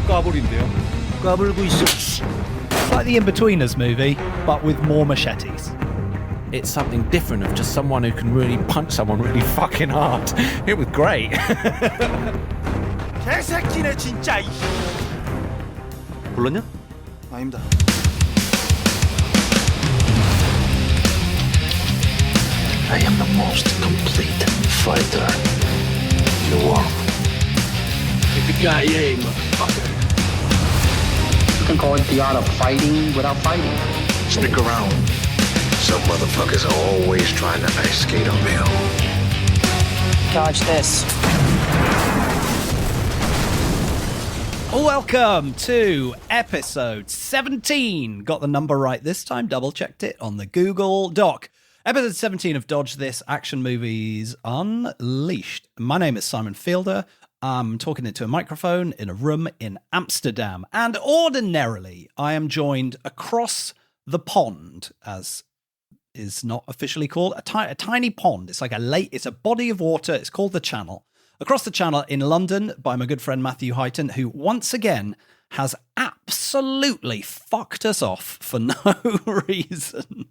까불인데요. 까불고 있어. It's like the In-Betweeners movie, but with more machetes. It's something different of just someone who can really punch someone really fucking hard. It was great. 개새끼네 진짜. 불렀냐? 아닙니다. I am the most complete fighter in the world. Yippee-ki-yay, motherfucker. You can call it the art of fighting without fighting. Stick around. Some motherfuckers are always trying to ice skate uphill. Dodge this. Welcome to episode 17. Got the number right this time, double checked it on the Google Doc. Episode 17 of Dodge This Action Movies Unleashed. My name is Simon Fielder. I'm talking into a microphone in a room in Amsterdam. And ordinarily, I am joined across the pond, as is not officially called, a tiny pond. It's like it's a body of water. It's called the Channel. Across the Channel in London by my good friend Matthew Heighton, who once again has absolutely fucked us off for no reason.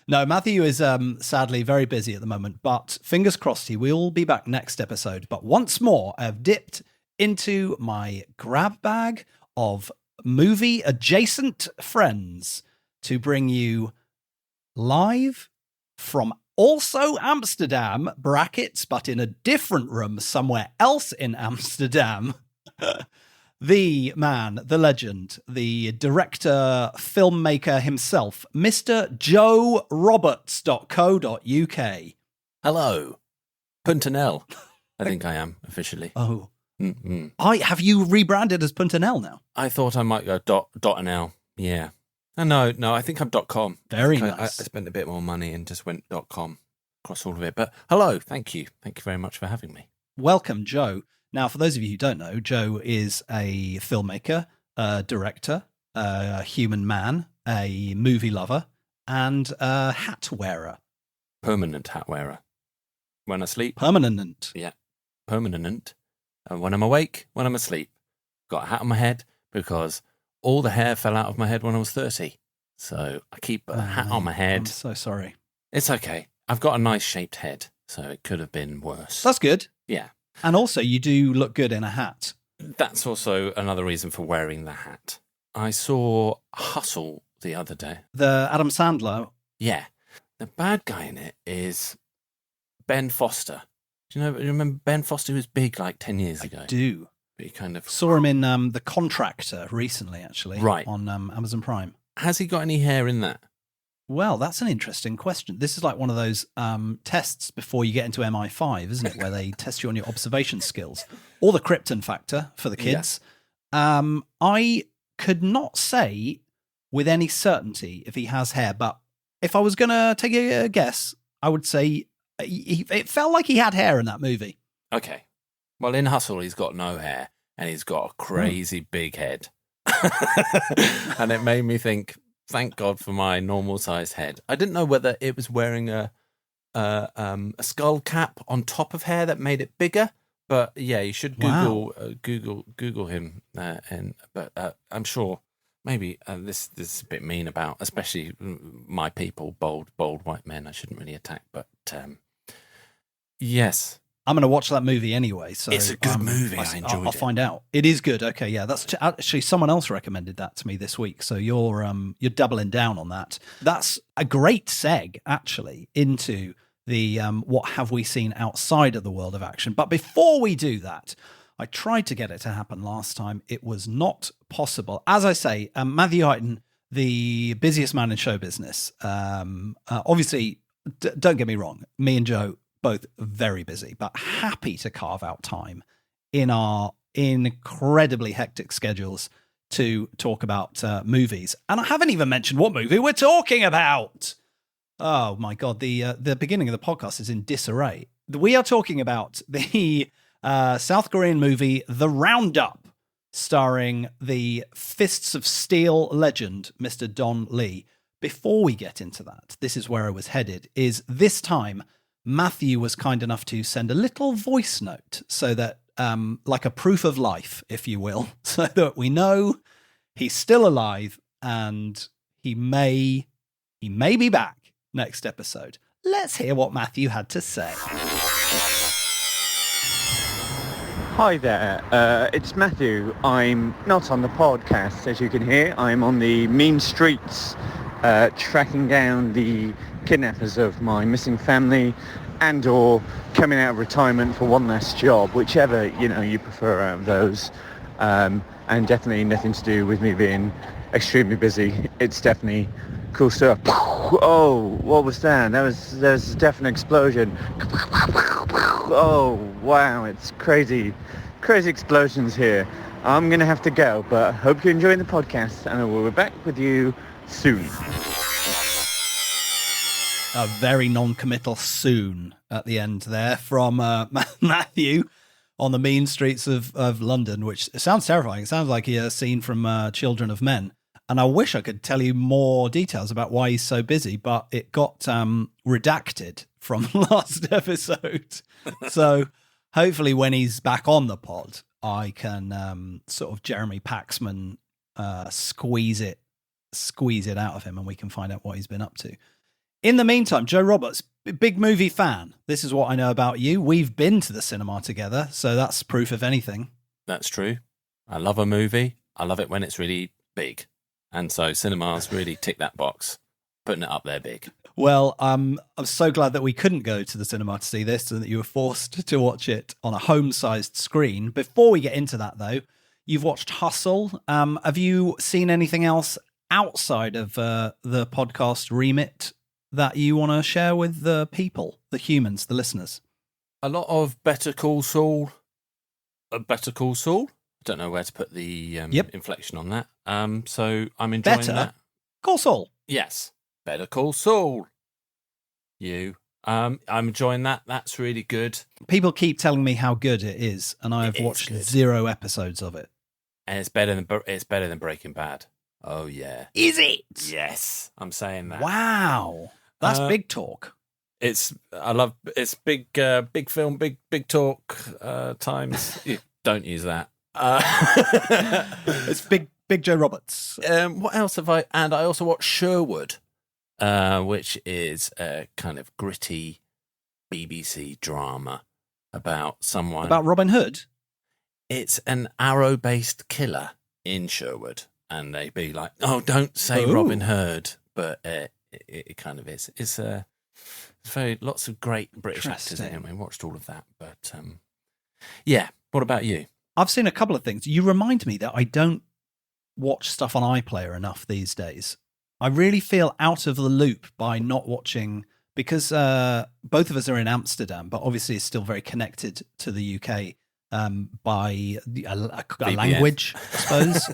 No, Matthew is sadly very busy at the moment, but fingers crossed he will be back next episode. But once more, I have dipped into my grab bag of movie-adjacent friends to bring you live from also Amsterdam, brackets, but in a different room somewhere else in Amsterdam, the man, the legend, the director, filmmaker himself, Mr. joeroberts.co.uk. Hello. Puntanel. I think I am, officially. Oh. Mm-hmm. Have you rebranded as Puntanel now? I thought I might go dot and L. Yeah. No, I think I'm .com. Very nice. I spent a bit more money and just went .com across all of it. But hello, thank you. Thank you very much for having me. Welcome, Joe. Now, for those of you who don't know, Joe is a filmmaker, a director, a human man, a movie lover, and a hat wearer. Permanent hat wearer. When I sleep. Permanent. Yeah, permanent. And when I'm awake, when I'm asleep. Got a hat on my head because all the hair fell out of my head when I was 30. So I keep a hat on my head. I'm so sorry. It's okay. I've got a nice shaped head, so it could have been worse. That's good. Yeah. And also, you do look good in a hat. That's also another reason for wearing the hat. I saw Hustle the other day. The Adam Sandler. Yeah. The bad guy in it is Ben Foster. Do you remember Ben Foster, who was big like 10 years ago? I do. But he kind of saw him in The Contractor recently, actually. Right. On Amazon Prime. Has he got any hair in that? Well, that's an interesting question. This is like one of those tests before you get into MI5, isn't it? Where they test you on your observation skills. Or the Krypton factor for the kids. Yeah. I could not say with any certainty if he has hair, but if I was going to take a guess, I would say it felt like he had hair in that movie. Okay. Well, in Hustle, he's got no hair and he's got a crazy big head. And it made me think, thank God for my normal-sized head. I didn't know whether it was wearing a skull cap on top of hair that made it bigger, but yeah, you should Google him. But I'm sure maybe this is a bit mean about, especially my people, bold white men. I shouldn't really attack, but yes. I'm going to watch that movie anyway. So it's a good movie. I enjoyed it. I'll find out. It is good. Okay, yeah. That's actually someone else recommended that to me this week. So you're doubling down on that. That's a great seg, actually, into the what have we seen outside of the world of action. But before we do that, I tried to get it to happen last time. It was not possible. As I say, Matthew Heighton, the busiest man in show business. Obviously, don't get me wrong. Me and Joe, both very busy, but happy to carve out time in our incredibly hectic schedules to talk about movies. And I haven't even mentioned what movie we're talking about. Oh my God, the beginning of the podcast is in disarray. We are talking about the South Korean movie, The Roundup, starring the Fists of Steel legend, Mr. Don Lee. Before we get into that, this is where I was headed, is this time Matthew was kind enough to send a little voice note so that like a proof of life, if you will, so that we know he's still alive and he may be back next episode. Let's hear what Matthew had to say. Hi there, it's Matthew. I'm not on the podcast, as you can hear. I'm on the mean streets, tracking down the kidnappers of my missing family and or coming out of retirement for one last job, whichever, you prefer out of those. And definitely nothing to do with me being extremely busy. It's definitely cool stuff. Oh, what was that? There's a definite explosion. Oh, wow, it's crazy explosions here. I'm going to have to go, but I hope you're enjoying the podcast, and I will be back with you soon. A very non-committal soon at the end there from Matthew on the mean streets of London, which sounds terrifying. It sounds like a scene from Children of Men. And I wish I could tell you more details about why he's so busy, but it got redacted from last episode. So hopefully when he's back on the pod, I can sort of Jeremy Paxman squeeze it out of him and we can find out what he's been up to. In the meantime, Joe Roberts, big movie fan. This is what I know about you. We've been to the cinema together, so that's proof of anything. That's true. I love a movie. I love it when it's really big. And so cinemas really tick that box, putting it up there big. Well, I'm so glad that we couldn't go to the cinema to see this and that you were forced to watch it on a home-sized screen. Before we get into that, though, you've watched Hustle. Have you seen anything else outside of the podcast remit that you want to share with the people, the humans, the listeners? A lot of Better Call Saul. Better Call Saul? I don't know where to put the inflection on that. So I'm enjoying that. Call Saul. Yes. Better Call Saul. I'm enjoying that. That's really good. People keep telling me how good it is, and I've watched 0 episodes of it. And it's better than Breaking Bad. Oh yeah. Is it? Yes. I'm saying that. Wow. That's big talk. It's big film, big talk times. Don't use that. It's big Joe Roberts. What else have I? And I also watched Sherwood, which is a kind of gritty BBC drama about someone. About Robin Hood? It's an arrow-based killer in Sherwood. And they'd be like, oh, don't say Robin Hood. But it kind of is. It's very lots of great British actors in it. We watched all of that. But yeah, what about you? I've seen a couple of things. You remind me that I don't watch stuff on iPlayer enough these days. I really feel out of the loop by not watching, because both of us are in Amsterdam, but obviously it's still very connected to the UK by a language, I suppose.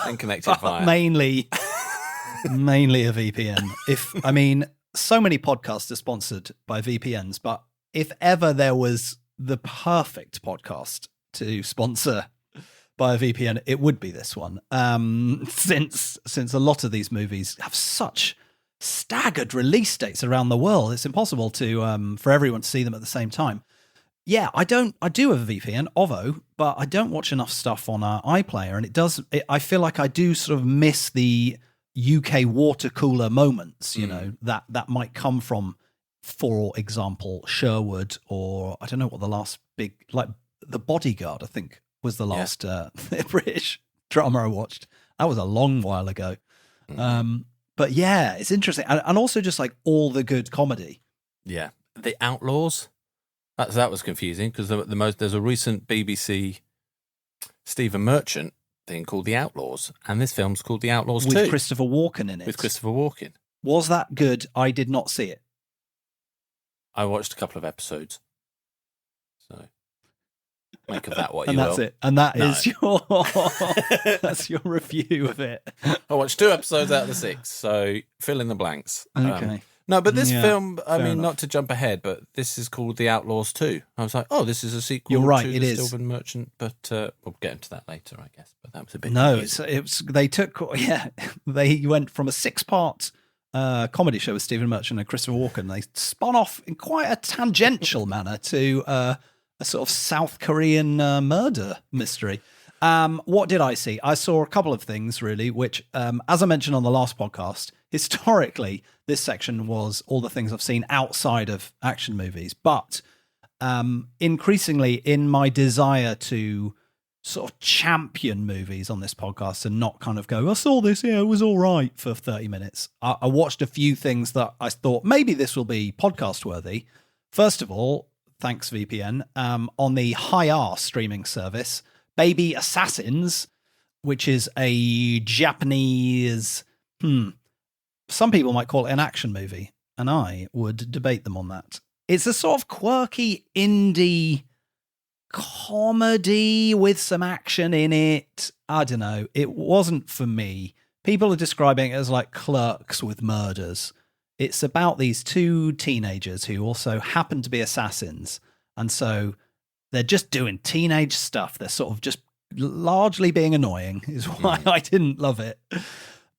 And connected via. Mainly a VPN. So many podcasts are sponsored by VPNs, but if ever there was the perfect podcast to sponsor by a VPN, it would be this one. Since a lot of these movies have such staggered release dates around the world, it's impossible to for everyone to see them at the same time. Yeah, I do have a VPN, OVO, but I don't watch enough stuff on iPlayer, and I feel like I do sort of miss the UK water cooler moments, that might come from, for example, Sherwood, or I don't know what the last big, like The Bodyguard, I think was the last British drama I watched. That was a long while ago. But yeah, it's interesting. And also just like all the good comedy. Yeah. The Outlaws. That was confusing because there's a recent BBC Stephen Merchant thing called The Outlaws, and this film's called The Outlaws 2. With Christopher Walken in it. With Christopher Walken. Was that good? I did not see it. I watched a couple of episodes. So make of that what you and will. That's it. And that is that's your review of it. I watched 2 episodes out of the 6, so fill in the blanks. Okay. No, but this film, enough. not to jump ahead, but this is called The Outlaws 2. I was like, oh, this is a sequel You're right, to it The is. Stephen Merchant, but we'll get into that later, I guess. But that was a bit No, confusing. they went from a 6-part comedy show with Stephen Merchant and Christopher Walken. They spun off in quite a tangential manner to a sort of South Korean murder mystery. What did I see? I saw a couple of things, really, which, as I mentioned on the last podcast, historically, this section was all the things I've seen outside of action movies. But increasingly, in my desire to sort of champion movies on this podcast and not kind of go, I saw this, yeah, it was all right for 30 minutes. I watched a few things that I thought maybe this will be podcast worthy. First of all, thanks VPN, on the Hi-R streaming service, Baby Assassins, which is a Japanese, some people might call it an action movie, and I would debate them on that. It's a sort of quirky indie comedy with some action in it. I don't know. It wasn't for me. People are describing it as like Clerks with murders. It's about these two teenagers who also happen to be assassins. And so they're just doing teenage stuff. They're sort of just largely being annoying is why I didn't love it.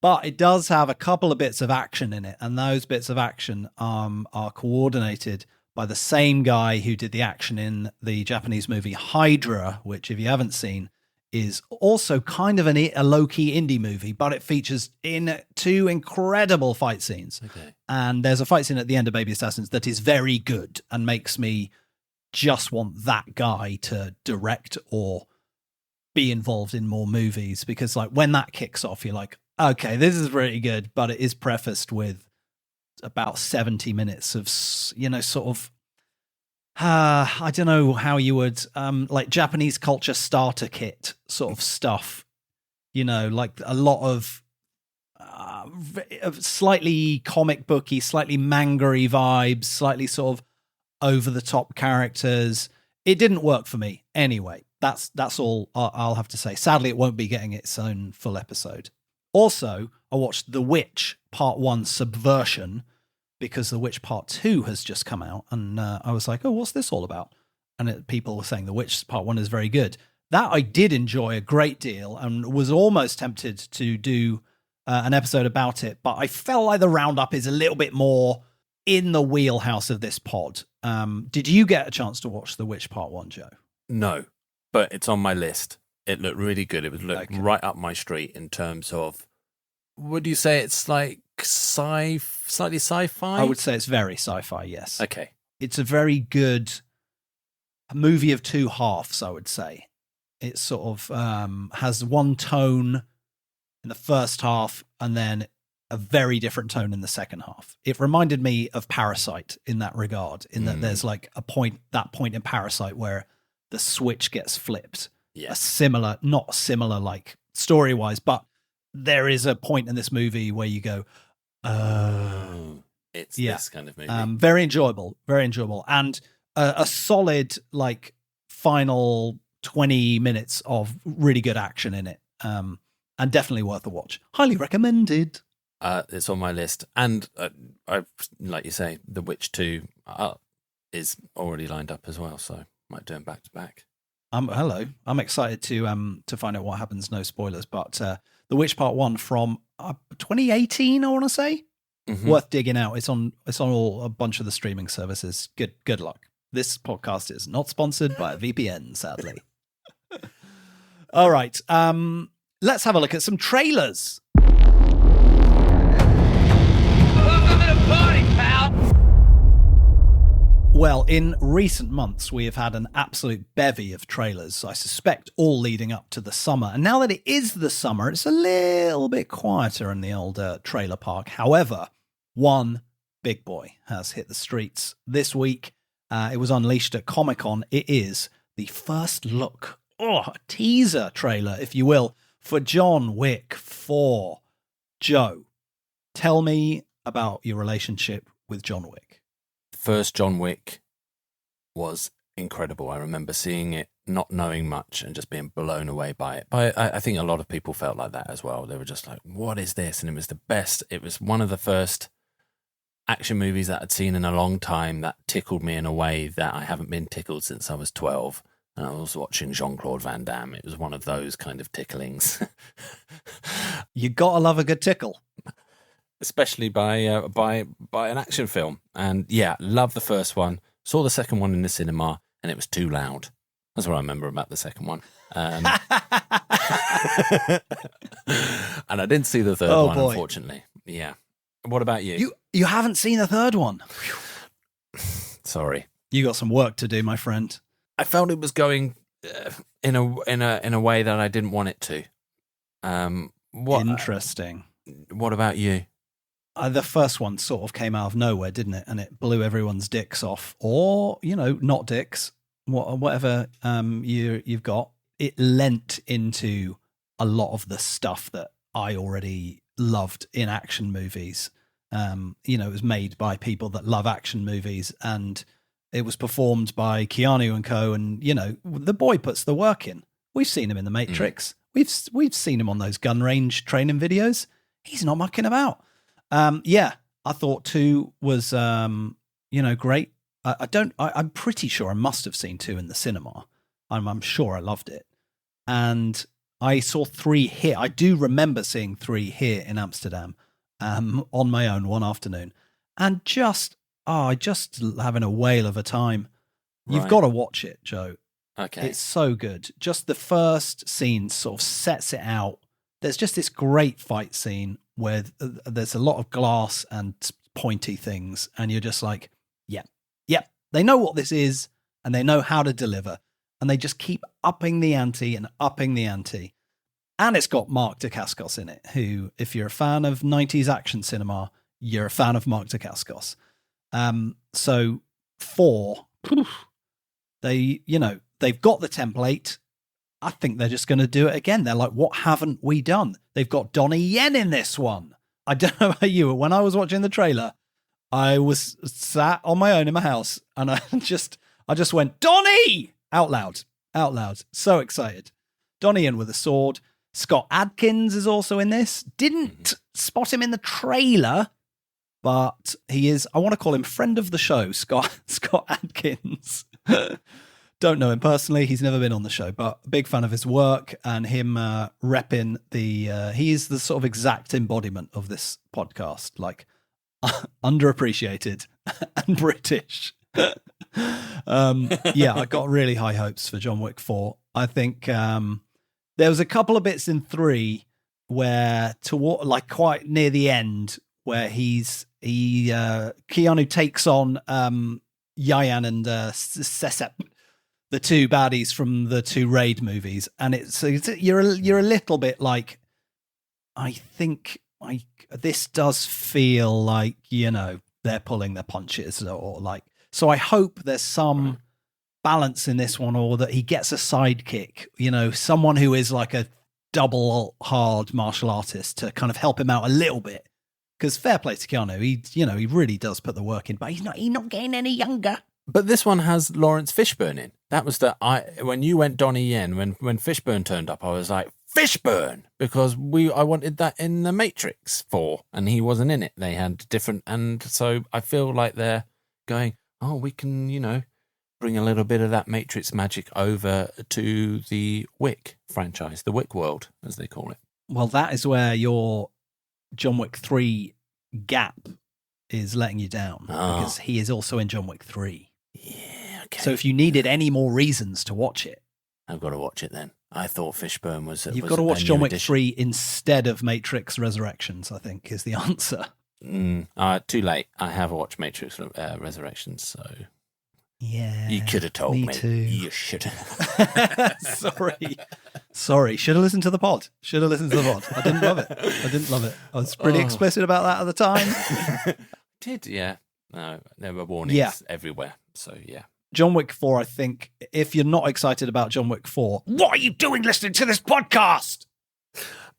But it does have a couple of bits of action in it. And those bits of action are coordinated by the same guy who did the action in the Japanese movie Hydra, which, if you haven't seen, is also kind of a low-key indie movie, but it features in two incredible fight scenes. Okay. And there's a fight scene at the end of Baby Assassins that is very good and makes me just want that guy to direct or be involved in more movies, because like when that kicks off, you're like, okay, this is really good, but it is prefaced with about 70 minutes of, sort of, I don't know how you would, like Japanese culture starter kit sort of stuff, like a lot of slightly comic booky, slightly manga-y vibes, slightly sort of over the top characters. It didn't work for me anyway. That's all I'll have to say. Sadly, it won't be getting its own full episode. Also, I watched The Witch Part 1 Subversion, because The Witch Part 2 has just come out, and I was like, oh, what's this all about? And people were saying The Witch Part 1 is very good. That I did enjoy a great deal and was almost tempted to do an episode about it, but I felt like the roundup is a little bit more in the wheelhouse of this pod. Did you get a chance to watch The Witch Part 1, Joe? No, but it's on my list. It looked really good. It was right up my street in terms of, would you say it's like slightly sci-fi? I would say it's very sci-fi, yes. Okay. It's a very good movie of two halves, I would say. It sort of has one tone in the first half and then a very different tone in the second half. It reminded me of Parasite in that regard, in that there's like that point in Parasite where the switch gets flipped. Yeah. A similar, not similar like story-wise, but there is a point in this movie where you go, it's this kind of movie. Very enjoyable, and a solid like final 20 minutes of really good action in it, and definitely worth a watch. Highly recommended. It's on my list, and I like you say, The Witch 2 is already lined up as well, so might do them back to back. Hello, I'm excited to find out what happens. No spoilers, but The Witch Part 1 from 2018, I want to say. Mm-hmm. Worth digging out. It's on a bunch of the streaming services. Good luck. This podcast is not sponsored by a VPN, sadly. All right, let's have a look at some trailers. Welcome to the party, pal. Well, in recent months, we have had an absolute bevy of trailers, I suspect all leading up to the summer. And now that it is the summer, it's a little bit quieter in the old trailer park. However, one big boy has hit the streets this week. It was unleashed at Comic-Con. It is the first look, a teaser trailer, if you will, for John Wick 4. Joe, tell me about your relationship with John Wick. First John Wick was incredible. I remember seeing it, not knowing much, and just being blown away by it. But I think a lot of people felt like that as well. They were just like, what is this? And it was the best. It was one of the first action movies that I'd seen in a long time that tickled me in a way that I haven't been tickled since I was 12. And I was watching Jean-Claude Van Damme. It was one of those kind of ticklings. You gotta love a good tickle. Especially by an action film. And yeah, love the first one. Saw the second one in the cinema. and it was too loud. That's what I remember about the second one. And I didn't see the third one, boy. unfortunately. Yeah. What about you? You haven't seen the third one? Sorry. You got some work to do, my friend. I felt it was going in a way that I didn't want it to. Interesting. What about you? The first one sort of came out of nowhere, didn't it? And it blew everyone's dicks off, or not dicks, whatever you've got. It lent into a lot of the stuff that I already loved in action movies. It was made by people that love action movies, and it was performed by Keanu and co. And the boy puts the work in. We've seen him in The Matrix. We've seen him on those gun range training videos. He's not mucking about. I thought 2 was great. I'm pretty sure I must have seen 2 in the cinema. I'm sure I loved it. And I saw 3 here. I do remember seeing 3 here in Amsterdam on my own one afternoon. And just having a whale of a time. You've got to watch it, Joe. Okay. It's so good. Just the first scene sort of sets it out. There's just this great fight scene where there's a lot of glass and pointy things. And you're just like, yep. They know what this is and they know how to deliver. And they just keep upping the ante and upping the ante. And it's got Mark Dacascos in it, who, if you're a fan of 90s action cinema, you're a fan of Mark Dacascos. So 4, they've got the template. I think they're just going to do it again. They're like, what haven't we done? They've got Donnie Yen in this one. I don't know about you, but when I was watching the trailer, I was sat on my own in my house and I just went, Donnie! Out loud. So excited. Donnie Yen with a sword. Scott Adkins is also in this. Didn't spot him in the trailer, but he is, I want to call him friend of the show, Scott Adkins. Don't know him personally. He's never been on the show, but big fan of his work and him repping he's the sort of exact embodiment of this podcast, like underappreciated and British. I got really high hopes for John Wick 4. I think there was a couple of bits in 3 where quite near the end where Keanu takes on Yayan and Sesep, the 2 baddies from the 2 Raid movies, and you're a little bit like, I think this does feel like they're pulling their punches or like. So I hope there's some balance in this one, or that he gets a sidekick, someone who is like a double hard martial artist to kind of help him out a little bit. Because fair play to Keanu, he really does put the work in, but he's not getting any younger. But this one has Lawrence Fishburne in. That was when you went Donnie Yen, when Fishburne turned up, I was like, Fishburne, because I wanted that in The Matrix 4, and he wasn't in it. They had different, and so I feel like they're going, oh, we can, bring a little bit of that Matrix magic over to the Wick franchise, the Wick world, as they call it. Well, that is where your John Wick 3 gap is letting you down, because he is also in John Wick 3. Yeah, okay. So if you needed any more reasons to watch it, I've got to watch it then. I thought Fishburne was. You've got to watch John Wick 3 instead of Matrix Resurrections, I think, is the answer. Too late. I have watched Matrix Resurrections, so yeah, you could have told me. Too. You should have. Sorry. Should have listened to the pod. I didn't love it. I was pretty explicit about that at the time. Did yeah? No, there were warnings everywhere. So yeah. John Wick 4, I think, if you're not excited about John Wick 4, what are you doing listening to this podcast?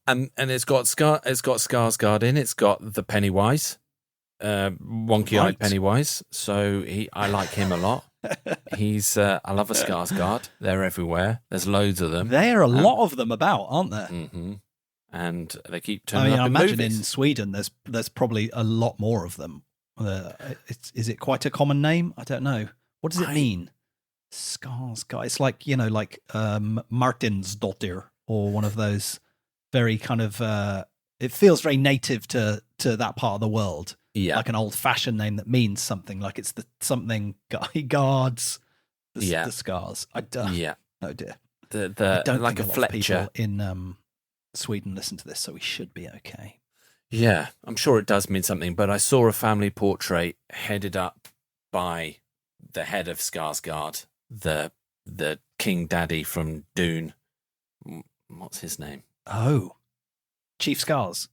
And it's got Skarsgård in. It's got the Pennywise, wonky-eyed Pennywise. So I like him a lot. I love a Skarsgård. They're everywhere. There's loads of them. There are a lot of them about, aren't there? Mm-hmm. And they keep turning up I in imagine movies. in Sweden there's probably a lot more of them. Is it quite a common name? I don't know. What does it mean? Skarsgård. It's like, Martinsdottir, or one of those very kind of, it feels very native to that part of the world. Yeah. Like an old fashioned name that means something, like it's the something guards. The scars. Yeah. Oh dear. The I don't like think a lot of Fletcher. people in Sweden listen to this, so we should be okay. Yeah, I'm sure it does mean something, but I saw a family portrait headed up by the head of Skarsgård, the King Daddy from Dune. What's his name? Oh, Chief Scars.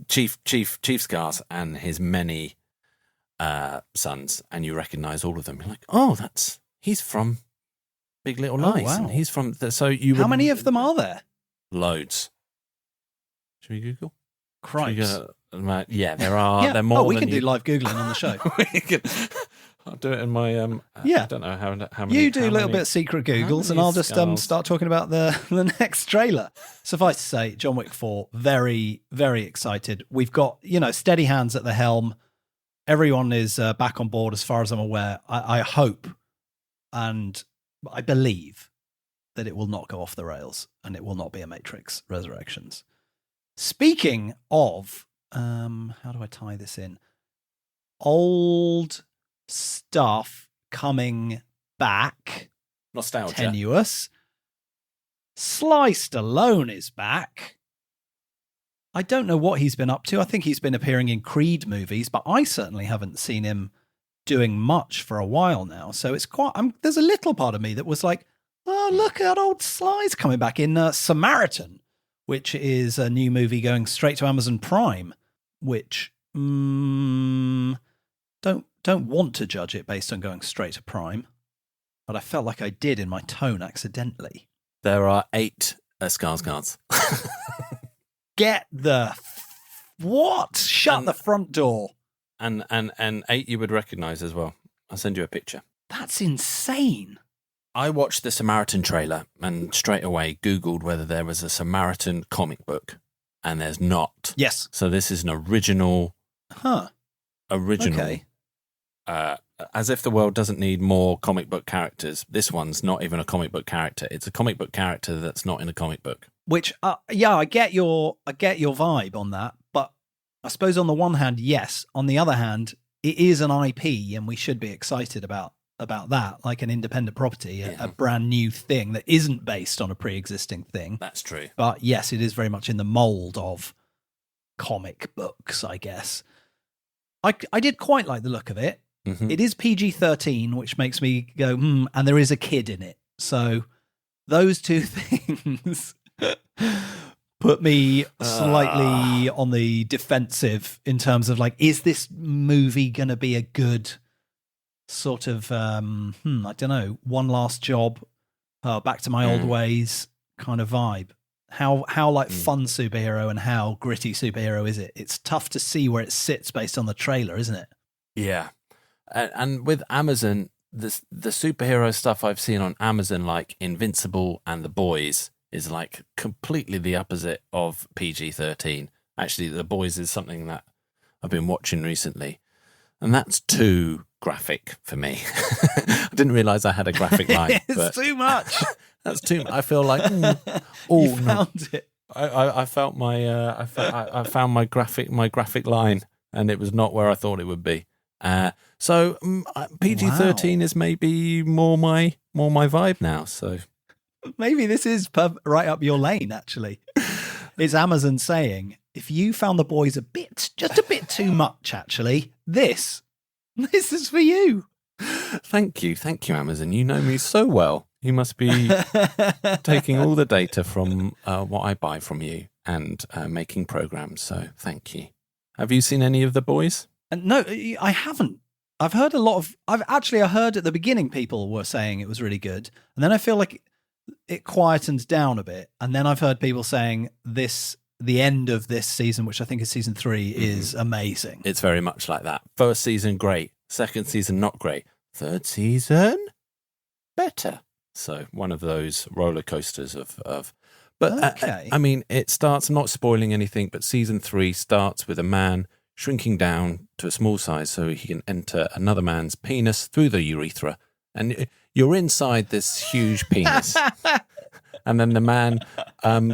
Chief Scars and his many sons, and you recognise all of them. You're like, oh, he's from Big Little Lies. wow. And he's from so you. How many of them are there? Loads. Should we Google? Cripes. Yeah, there are. Yeah. They're more. We than can do live Googling on the show. I'll do it in my. Yeah. I don't know how many. You do how a little many- bit of secret Googles, and many I'll just skulls? start talking about the next trailer. Suffice to say, John Wick 4, very, very excited. We've got, steady hands at the helm. Everyone is back on board as far as I'm aware. I hope and I believe that it will not go off the rails and it will not be a Matrix Resurrections. Speaking of, how do I tie this in? Old stuff coming back. Nostalgia. Tenuous. Sly Stallone is back. I don't know what he's been up to. I think he's been appearing in Creed movies, but I certainly haven't seen him doing much for a while now. So it's quite. There's a little part of me that was like, oh, look at old Sly's coming back in Samaritan, which is a new movie going straight to Amazon Prime, which don't want to judge it based on going straight to Prime, but I felt like I did in my tone accidentally. There are 8 Skarsgårds. Get the what? Shut And- the front door. and 8 you would recognise as well. I'll send you a picture. That's insane. I watched the Samaritan trailer and straight away Googled whether there was a Samaritan comic book, and there's not. Yes. So this is an original. Huh. Okay. As if the world doesn't need more comic book characters. This one's not even a comic book character. It's a comic book character that's not in a comic book. Which, I get your vibe on that, but I suppose on the one hand, yes. On the other hand, it is an IP, and we should be excited about that, like an independent property, a brand new thing that isn't based on a pre-existing thing. That's true. But yes, it is very much in the mold of comic books, I guess. I did quite like the look of it. Mm-hmm. It is PG-13, which makes me go, and there is a kid in it. So those two things put me slightly on the defensive in terms of like, is this movie going to be a good sort of, I don't know, one last job, back to my old ways kind of vibe? How like fun superhero and how gritty superhero is it? It's tough to see where it sits based on the trailer, isn't it? Yeah. And with Amazon, the superhero stuff I've seen on Amazon, like Invincible and The Boys, is like completely the opposite of PG-13. Actually, The Boys is something that I've been watching recently, and that's too graphic for me. I didn't realise I had a graphic line. It's too much. That's too much. I feel like, You found it. I felt my I found my graphic line, and it was not where I thought it would be. So PG-13 is maybe more my vibe now. So maybe this is right up your lane. Actually, it's Amazon saying, if you found The Boys just a bit too much, actually, this is for you. Thank you, Amazon. You know me so well. You must be taking all the data from what I buy from you and making programs. So thank you. Have you seen any of The Boys? No, I haven't. I've heard a lot of. I heard at the beginning people were saying it was really good, and then I feel like it quietens down a bit, and then I've heard people saying the end of this season, which I think is season 3, is amazing. It's very much like that. First season, great. Second season, not great. Third season, better. So one of those roller coasters of. But Okay. I mean, it starts. I'm not spoiling anything, but season 3 starts with a man shrinking down to a small size so he can enter another man's penis through the urethra, and you're inside this huge penis. And then the man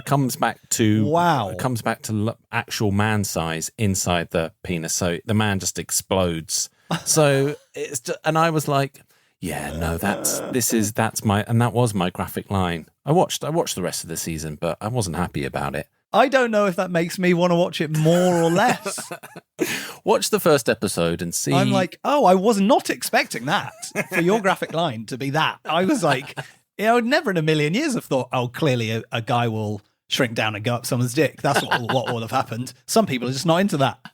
comes back to actual man size inside the penis. So the man just explodes. So and I was like, Yeah, no, that's my graphic line. I watched the rest of the season, but I wasn't happy about it. I don't know if that makes me want to watch it more or less. Watch the first episode and see. I'm like, oh, I was not expecting that for your graphic line to be that. I was like, I would never in a million years have thought, oh, clearly a guy will shrink down and go up someone's dick. That's what will have happened. Some people are just not into that.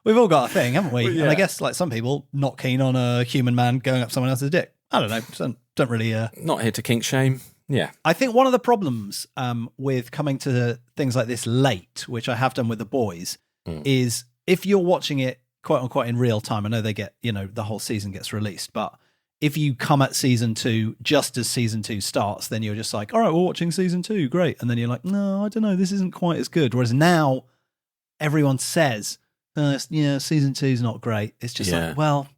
We've all got a thing, haven't we? Yeah. And I guess like some people not keen on a human man going up someone else's dick. I don't know. Don't really. Not here to kink shame. Yeah. I think one of the problems with coming to things like this late, which I have done with the boys, is if you're watching it quote unquote in real time. I know they get, the whole season gets released, but if you come at season 2 just as season 2 starts, then you're just like, all right, we're watching season 2, great. And then you're like, no, I don't know, this isn't quite as good. Whereas now everyone says, season 2 is not great. It's just like, well,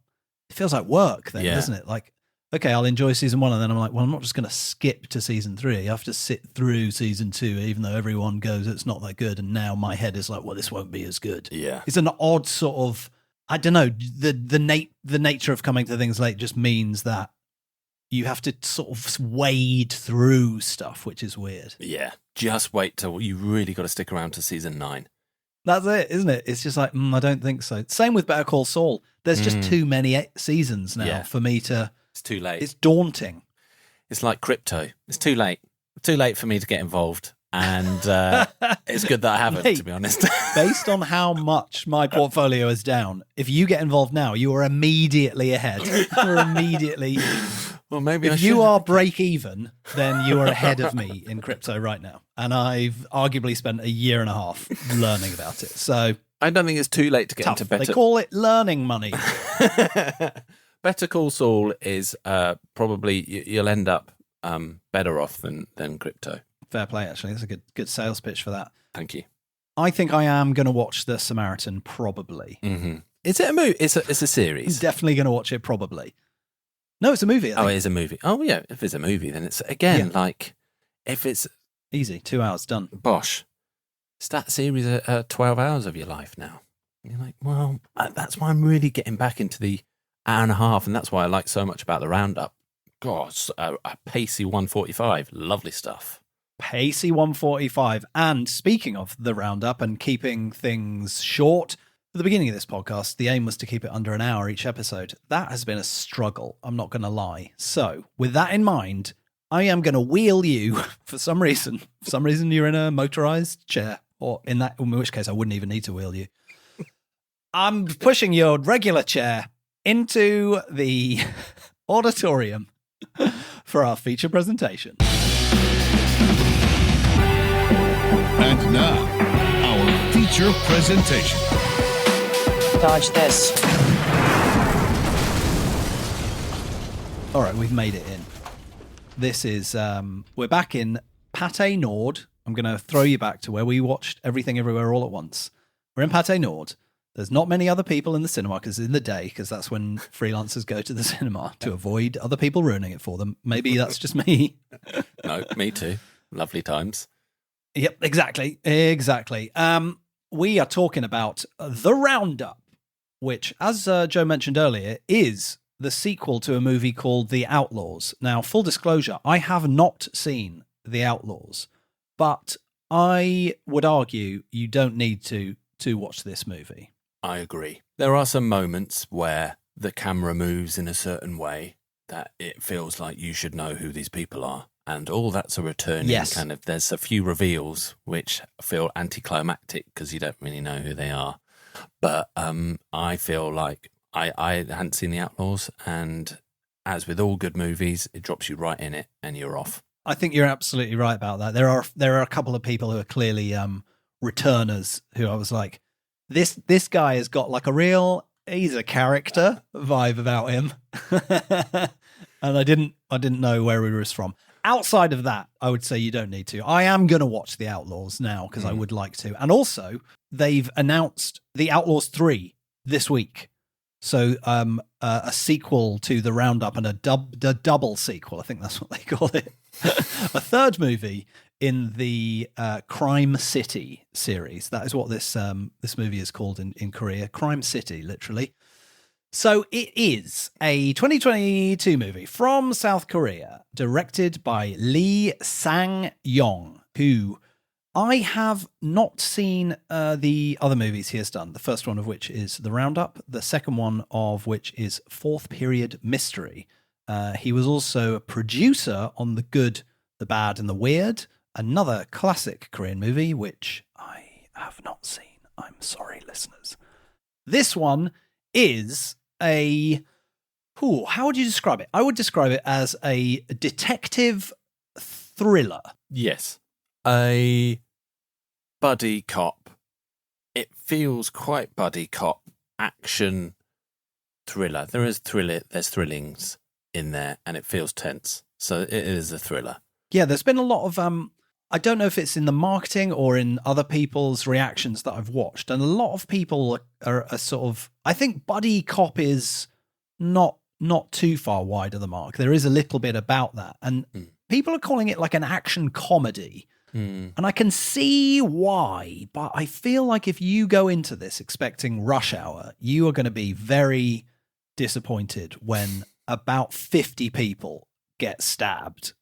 it feels like work then, doesn't it? Like, okay, I'll enjoy season 1, and then I'm like, well, I'm not just going to skip to season 3. I have to sit through season 2, even though everyone goes, it's not that good. And now my head is like, well, this won't be as good. Yeah. It's an odd sort of, I don't know, the nature of coming to things late just means that you have to sort of wade through stuff, which is weird. Yeah. Just wait till you really got to stick around to season 9. That's it, isn't it? It's just like, I don't think so. Same with Better Call Saul. There's just too many seasons now for me to... It's too late. It's daunting. It's like crypto. It's too late. Too late for me to get involved. And it's good that I haven't, to be honest. Based on how much my portfolio is down, if you get involved now, you are immediately ahead. You're immediately... Well, maybe if you are break even, then you are ahead of me in crypto right now. And I've arguably spent a year and a half learning about it. So I don't think it's too late to get into better. They call it learning money. Better Call Saul is probably you'll end up better off than crypto. Fair play, actually. That's a good sales pitch for that. Thank you. I think I am going to watch The Samaritan, probably. Mm-hmm. Is it a movie? It's a series. Definitely going to watch it, probably. No, it's a movie. Oh, it is a movie. Oh, yeah. If it's a movie, then it's, again, like, if it's... Easy. 2 hours, done. Bosh. It's that series 12 hours of your life now. You're like, well, that's why I'm really getting back into the hour and a half, and that's why I like so much about the Roundup. God, a pacey 145. Lovely stuff. Pacey 145. And speaking of the Roundup and keeping things short... At the beginning of this podcast, the aim was to keep it under an hour each episode. That has been a struggle, I'm not going to lie. So, with that in mind, I am going to wheel you, for some reason you're in a motorized chair, or in which case I wouldn't even need to wheel you. I'm pushing your regular chair into the auditorium for our feature presentation. And now, our feature presentation. Dodge this. All right, we've made it in. This is, we're back in Pâté Nord. I'm going to throw you back to where we watched Everything Everywhere All at Once. We're in Pâté Nord. There's not many other people in the cinema because in the day, because that's when freelancers go to the cinema to avoid other people ruining it for them. Maybe that's just me. No, me too. Lovely times. Yep, exactly. We are talking about The Roundup, which, as Joe mentioned earlier, is the sequel to a movie called The Outlaws. Now, full disclosure, I have not seen The Outlaws, but I would argue you don't need to watch this movie. I agree. There are some moments where the camera moves in a certain way that it feels like you should know who these people are. And all that's a returning kind of, there's a few reveals which feel anticlimactic because you don't really know who they are. But I feel like I hadn't seen The Outlaws, and as with all good movies, it drops you right in it and you're off. I think you're absolutely right about that. There are a couple of people who are clearly returners who I was like, this guy has got like he's a character vibe about him. And I didn't know where he was from. Outside of that, I would say you don't need to. I am going to watch The Outlaws now because I would like to. And also, they've announced The Outlaws 3 this week. So a sequel to The Roundup and a double sequel. I think that's what they call it. A third movie in the Crime City series. That is what this movie is called in Korea. Crime City, literally. So it is a 2022 movie from South Korea, directed by Lee Sang-yong, who I have not seen the other movies he has done. The first one of which is The Roundup. The second one of which is Fourth Period Mystery. He was also a producer on The Good, The Bad and The Weird, another classic Korean movie, which I have not seen. I'm sorry, listeners. This one is how would you describe it? I would describe it as a detective thriller. Yes. A buddy cop. It feels quite buddy cop action thriller. There's thrillings in there, and it feels tense. So it is a thriller. Yeah, there's been a lot of I don't know if it's in the marketing or in other people's reactions that I've watched, and a lot of people are sort of, I think buddy cop is not too far wide of the mark. There is a little bit about that, and people are calling it like an action comedy. And I can see why, but I feel like if you go into this expecting Rush Hour, you are going to be very disappointed when about 50 people get stabbed.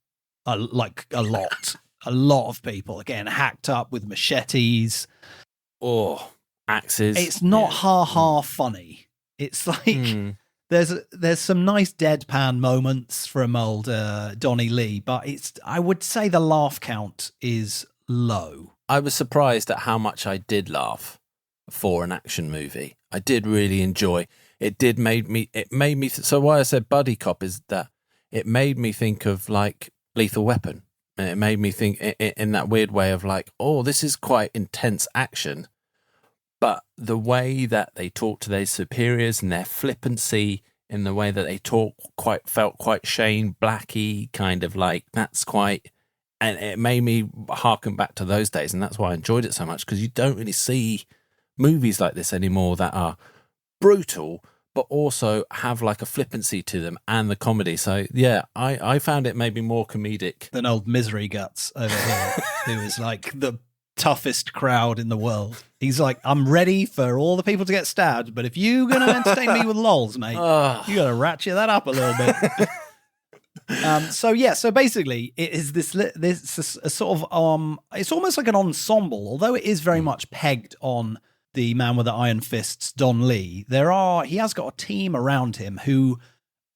Like a lot. A lot of people getting hacked up with machetes. Or axes. It's not ha-ha funny. It's like there's some nice deadpan moments from old Donnie Lee, but I would say the laugh count is low. I was surprised at how much I did laugh for an action movie. I did really enjoy. It made me. So why I said buddy cop is that it made me think of like Lethal Weapon. And it made me think in that weird way of like, oh, this is quite intense action. But the way that they talk to their superiors and their flippancy in the way that they talk felt quite Shane Blacky, kind of like that's quite, and it made me harken back to those days. And that's why I enjoyed it so much, because you don't really see movies like this anymore that are brutal, but also have like a flippancy to them and the comedy. So yeah, I found it maybe more comedic than old Misery Guts over here, who is like the toughest crowd in the world. He's like, I'm ready for all the people to get stabbed, but if you're going to entertain me with lols, mate, you got to ratchet that up a little bit. So basically it is this a sort of, it's almost like an ensemble, although it is very much pegged on the man with the iron fists, Don Lee. He has got a team around him who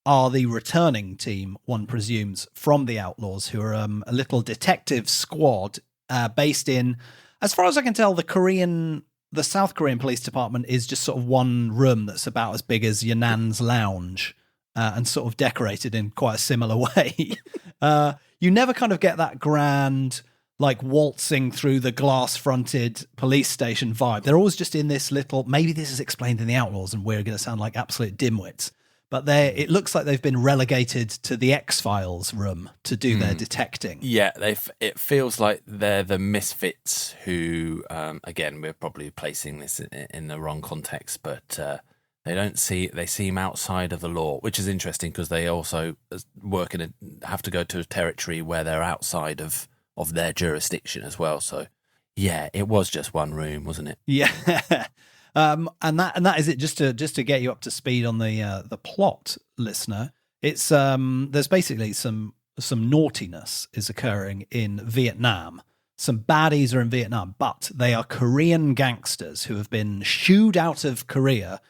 are the returning team, one presumes, from the Outlaws, who are a little detective squad based in, as far as I can tell, the South Korean police department is just sort of one room that's about as big as your nan's lounge and sort of decorated in quite a similar way. You never kind of get that grand, like waltzing through the glass-fronted police station vibe. They're always just in this little, maybe this is explained in the Outlaws and we're going to sound like absolute dimwits, but it looks like they've been relegated to the X-Files room to do their detecting. Yeah, it feels like they're the misfits who, again, we're probably placing this in the wrong context, but they seem outside of the law, which is interesting because they also have to go to a territory where they're outside of their jurisdiction as well. So yeah, it was just one room, wasn't it? Yeah. And that is it. Just to get you up to speed on the plot, listener, it's there's basically some naughtiness is occurring in Vietnam. Some baddies are in Vietnam, but they are Korean gangsters who have been shooed out of Korea,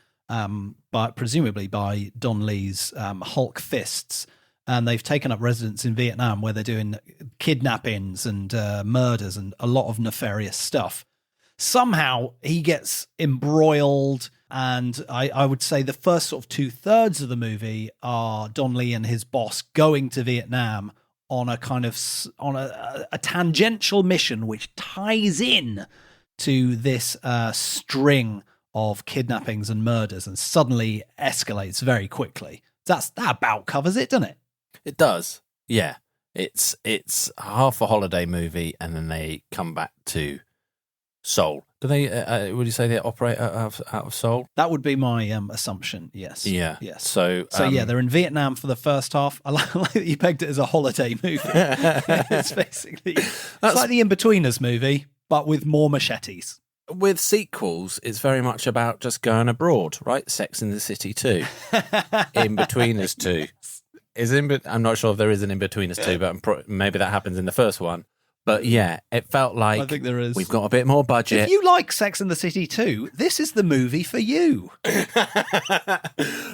presumably by Don Lee's Hulk fists. And they've taken up residence in Vietnam, where they're doing kidnappings and murders and a lot of nefarious stuff. Somehow he gets embroiled, and I would say the first sort of 2/3 of the movie are Don Lee and his boss going to Vietnam on a kind of a tangential mission, which ties in to this string of kidnappings and murders, and suddenly escalates very quickly. That about covers it, doesn't it? It does, yeah. It's half a holiday movie, and then they come back to Seoul. Do they? Would you say they operate out of Seoul? That would be my assumption. Yes. Yeah. Yes. So yeah, they're in Vietnam for the first half. I like that you pegged it as a holiday movie. It's basically like the In-Betweeners movie, but with more machetes. with sequels, it's very much about just going abroad, right? Sex in the City 2. In-Betweeners 2. I'm not sure if there is an In-Betweeners 2, but maybe that happens in the first one. But yeah, it felt like I think there is. We've got a bit more budget. If you like Sex and the City 2, this is the movie for you.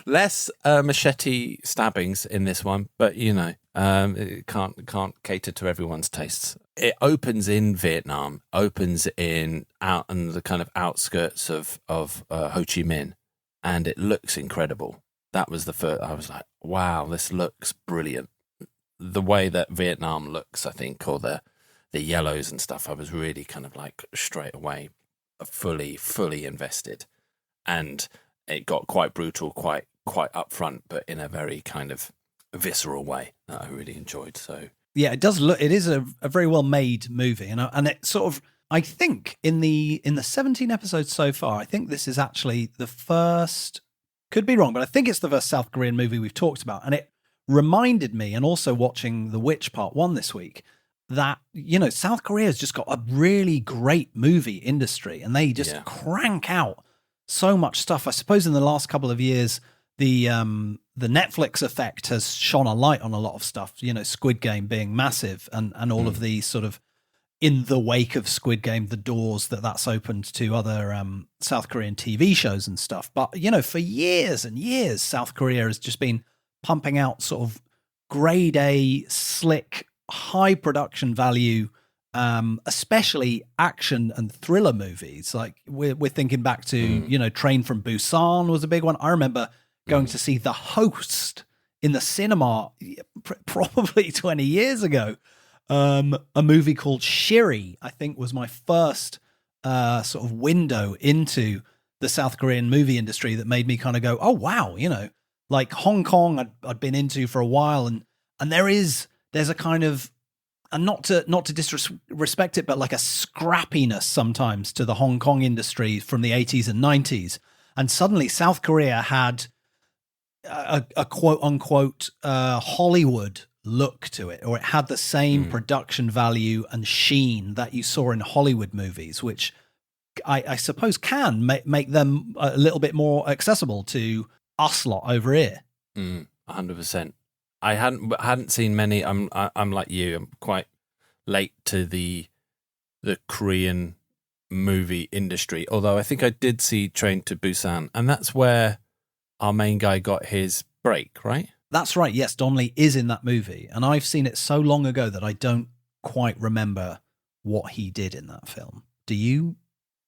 Less machete stabbings in this one, but it can't cater to everyone's tastes. It opens in Vietnam, opens out in the kind of outskirts of Ho Chi Minh, and it looks incredible. That was the first. I was like, wow, this looks brilliant. The way that Vietnam looks, I think, or the yellows and stuff, I was really kind of like straight away fully invested. And it got quite brutal, quite upfront, but in a very kind of visceral way that I really enjoyed. So yeah, it does look. It is a very well made movie, and it sort of. I think in the 17 episodes so far, I think this is actually the first. Could be wrong, but I think it's the first South Korean movie we've talked about, and it reminded me, and also watching The Witch Part 1 this week, that South Korea's just got a really great movie industry, and they just crank out so much stuff. I suppose in the last couple of years, the Netflix effect has shone a light on a lot of stuff. Squid Game being massive, and all of the sort of in the wake of Squid Game, the doors that's opened to other South Korean TV shows and stuff. But for years and years, South Korea has just been pumping out sort of grade A, slick, high production value, especially action and thriller movies. Like we're thinking back to Train from Busan was a big one. I remember going to see The Host in the cinema probably 20 years ago. A movie called Shiri, I think, was my first sort of window into the South Korean movie industry that made me kind of go, oh wow, like Hong Kong I'd been into for a while, and there's a kind of, and not to disrespect it, but like a scrappiness sometimes to the Hong Kong industry from the 80s and 90s. And suddenly South Korea had a quote unquote Hollywood look to it, or it had the same production value and sheen that you saw in Hollywood movies, which I suppose can make them a little bit more accessible to us lot over here. 100%. I hadn't seen many. I'm like you. I'm quite late to the Korean movie industry. Although I think I did see Train to Busan, and that's where our main guy got his break, right? That's right. Yes, Don Lee is in that movie, and I've seen it so long ago that I don't quite remember what he did in that film. Do you?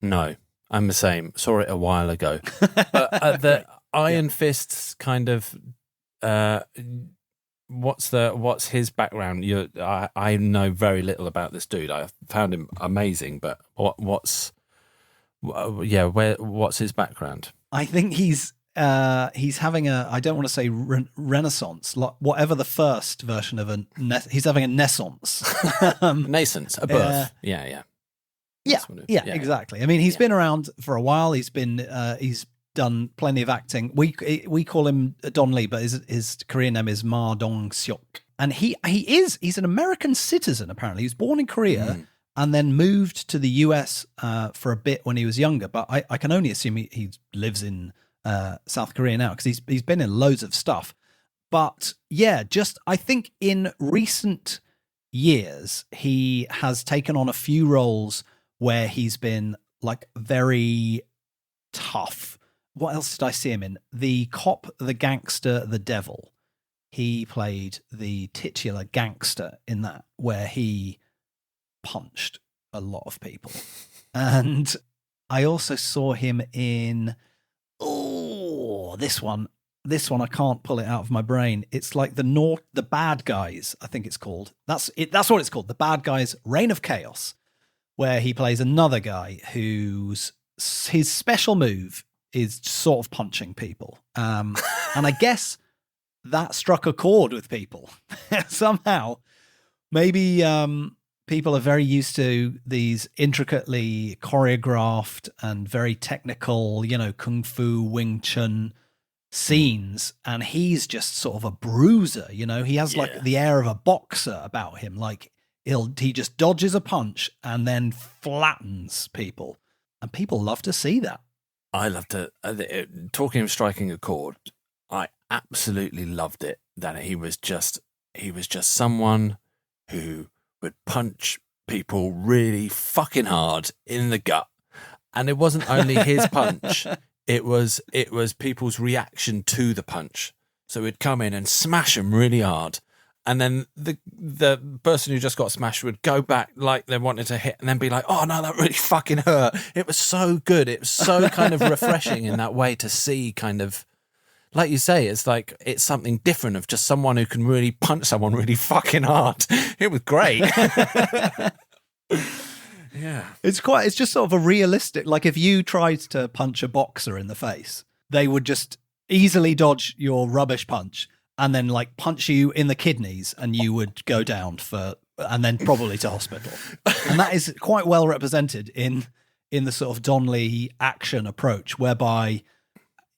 No, I'm the same. Saw it a while ago. But the Iron Fist's kind of. What's his background? I know very little about this dude. I found him amazing, but what's his background? I think he's having I don't want to say renaissance, whatever the first version of he's having a naissance. Nascence, a birth. Yeah, exactly. I mean, he's been around for a while. He's done plenty of acting. We call him Don Lee, but his Korean name is Ma Dong-seok. And he's an American citizen, apparently. He was born in Korea and then moved to the US for a bit when he was younger. But I can only assume he lives in South Korea now, because he's been in loads of stuff. But yeah, I think in recent years, he has taken on a few roles where he's been like very tough. What else did I see him in? The Cop, the Gangster, the Devil. He played the titular gangster in that, where he punched a lot of people. And I also saw him in this one I can't pull it out of my brain. It's like the Bad Guys, I think it's called. That's what it's called. The Bad Guys, Reign of Chaos, where he plays another guy his special move is sort of punching people. And I guess that struck a chord with people somehow. Maybe people are very used to these intricately choreographed and very technical, Kung Fu, Wing Chun scenes. And he's just sort of a bruiser, he has like the air of a boxer about him. Like he just dodges a punch and then flattens people. And people love to see that. I loved it. Talking of striking a chord, I absolutely loved it that he was just someone who would punch people really fucking hard in the gut. And it wasn't only his punch, it was people's reaction to the punch. So he'd come in and smash them really hard. And then the person who just got smashed would go back like they wanted to hit and then be like, oh no, that really fucking hurt. It was so good. It was so kind of refreshing in that way to see kind of, like you say, it's like it's something different of just someone who can really punch someone really fucking hard. It was great. Yeah. It's just sort of a realistic, like if you tried to punch a boxer in the face, they would just easily dodge your rubbish punch and then like punch you in the kidneys and you would go down and then probably to hospital. And that is quite well represented in the sort of Don Lee action approach, whereby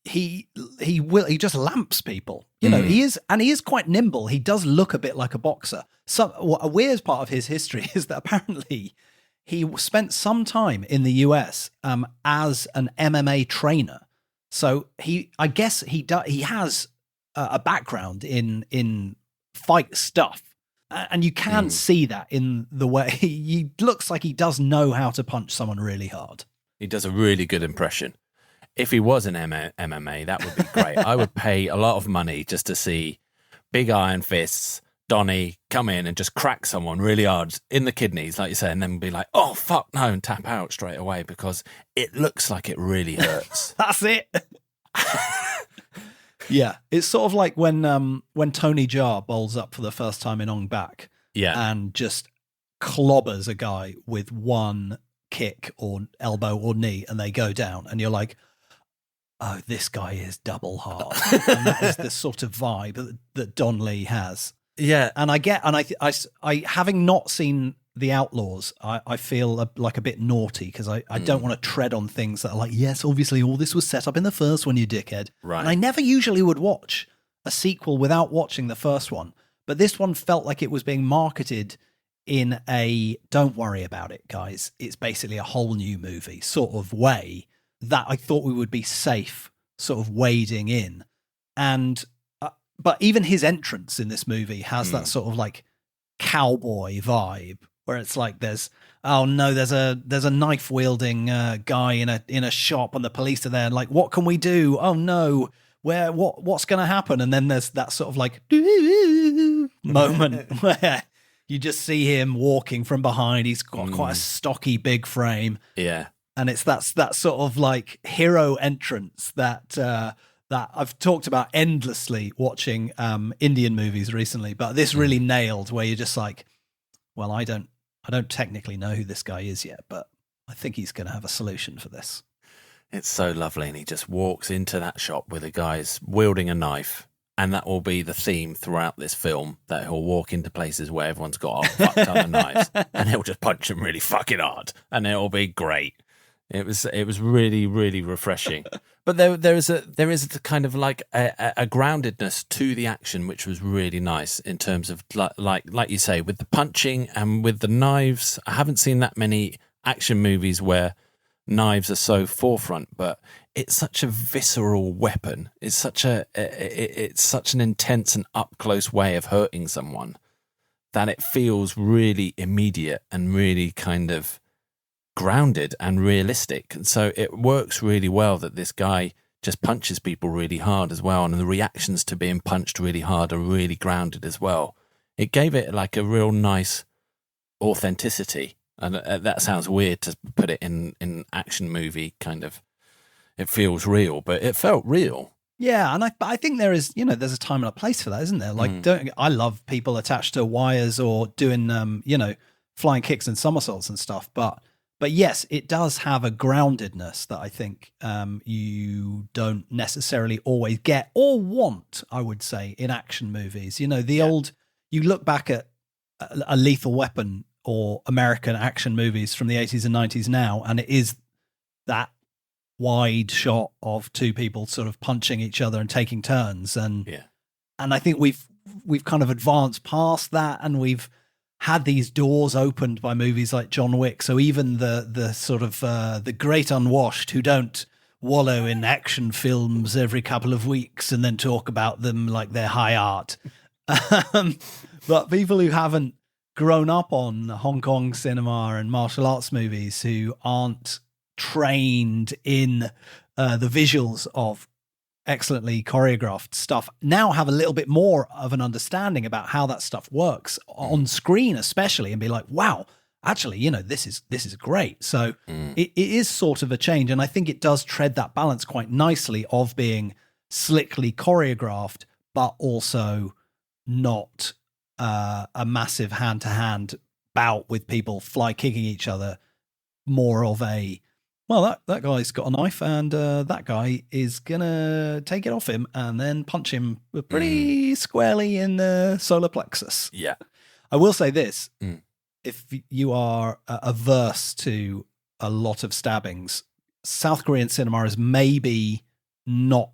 he just lamps people. You know, he is quite nimble. He does look a bit like a boxer. A weird part of his history is that apparently he spent some time in the US as an MMA trainer. So I guess he has a background in fight stuff, and you can see that in the way he looks like he does know how to punch someone really hard. He does a really good impression. If he was an MMA, that would be great. I would pay a lot of money just to see big iron fists, Donnie come in and just crack someone really hard in the kidneys, like you say, and then be like, oh, fuck no, and tap out straight away because it looks like it really hurts. That's it. Yeah, it's sort of like when Tony Jaa bowls up for the first time in Ong Bak, and just clobbers a guy with one kick or elbow or knee, and they go down, and you're like, oh, this guy is double hard. And that is the sort of vibe that Don Lee has. Yeah, and I having not seen The Outlaws, I feel like a bit naughty because I don't want to tread on things that are like, yes, obviously all this was set up in the first one, you dickhead. Right. And I never usually would watch a sequel without watching the first one, but this one felt like it was being marketed in a don't worry about it, guys. It's basically a whole new movie sort of way that I thought we would be safe sort of wading in. And but even his entrance in this movie has that sort of like cowboy vibe where it's like there's a knife wielding guy in a shop and the police are there and like, what can we do? Oh no, what's going to happen? And then there's that sort of like moment where you just see him walking from behind. He's got quite a stocky big frame. Yeah. And it's that sort of like hero entrance that I've talked about endlessly watching Indian movies recently, but this really nailed where you're just like, well, I don't technically know who this guy is yet, but I think he's going to have a solution for this. It's so lovely. And he just walks into that shop where the guy's wielding a knife. And that will be the theme throughout this film, that he'll walk into places where everyone's got a fuck ton of knives and he'll just punch them really fucking hard and it'll be great. It was really, really refreshing. But there is a kind of like a groundedness to the action, which was really nice in terms of like you say, with the punching and with the knives. I haven't seen that many action movies where knives are so forefront, but it's such a visceral weapon. It's such an intense and up close way of hurting someone that it feels really immediate and really kind of grounded and realistic. And so it works really well that this guy just punches people really hard as well, and the reactions to being punched really hard are really grounded as well. It gave it like a real nice authenticity, and that sounds weird to put it in action movie kind of, it feels real, but it felt real. Yeah, and I think there's a time and a place for that, isn't there? Like, I love people attached to wires or doing flying kicks and somersaults and stuff, but yes, it does have a groundedness that I think you don't necessarily always get or want, I would say, in action movies. You look back at a Lethal Weapon or American action movies from the 80s and 90s now, and it is that wide shot of two people sort of punching each other and taking turns. And I think we've kind of advanced past that, and we've had these doors opened by movies like John Wick. So even the sort of the great unwashed who don't wallow in action films every couple of weeks and then talk about them like they're high art. But people who haven't grown up on Hong Kong cinema and martial arts movies, who aren't trained in the visuals of excellently choreographed stuff, now have a little bit more of an understanding about how that stuff works on screen, especially, and be like, wow, actually, you know, this is great. So it is sort of a change. And I think it does tread that balance quite nicely of being slickly choreographed, but also not a massive hand-to-hand bout with people fly kicking each other. More of a, well, that guy's got a knife and that guy is going to take it off him and then punch him pretty squarely in the solar plexus. Yeah. I will say this. If you are averse to a lot of stabbings, South Korean cinema is maybe not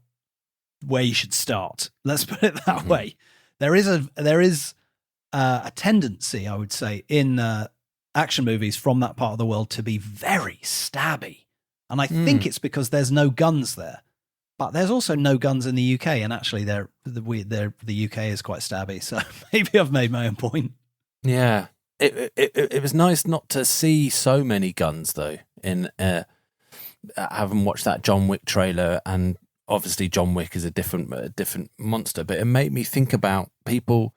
where you should start. Let's put it that way. There is a tendency, I would say, in action movies from that part of the world to be very stabby. And I think it's because there's no guns there. But there's also no guns in the UK, and actually the UK is quite stabby. So maybe I've made my own point. Yeah. It was nice not to see so many guns, though, in having watched that John Wick trailer. And obviously John Wick is a different monster, but it made me think about people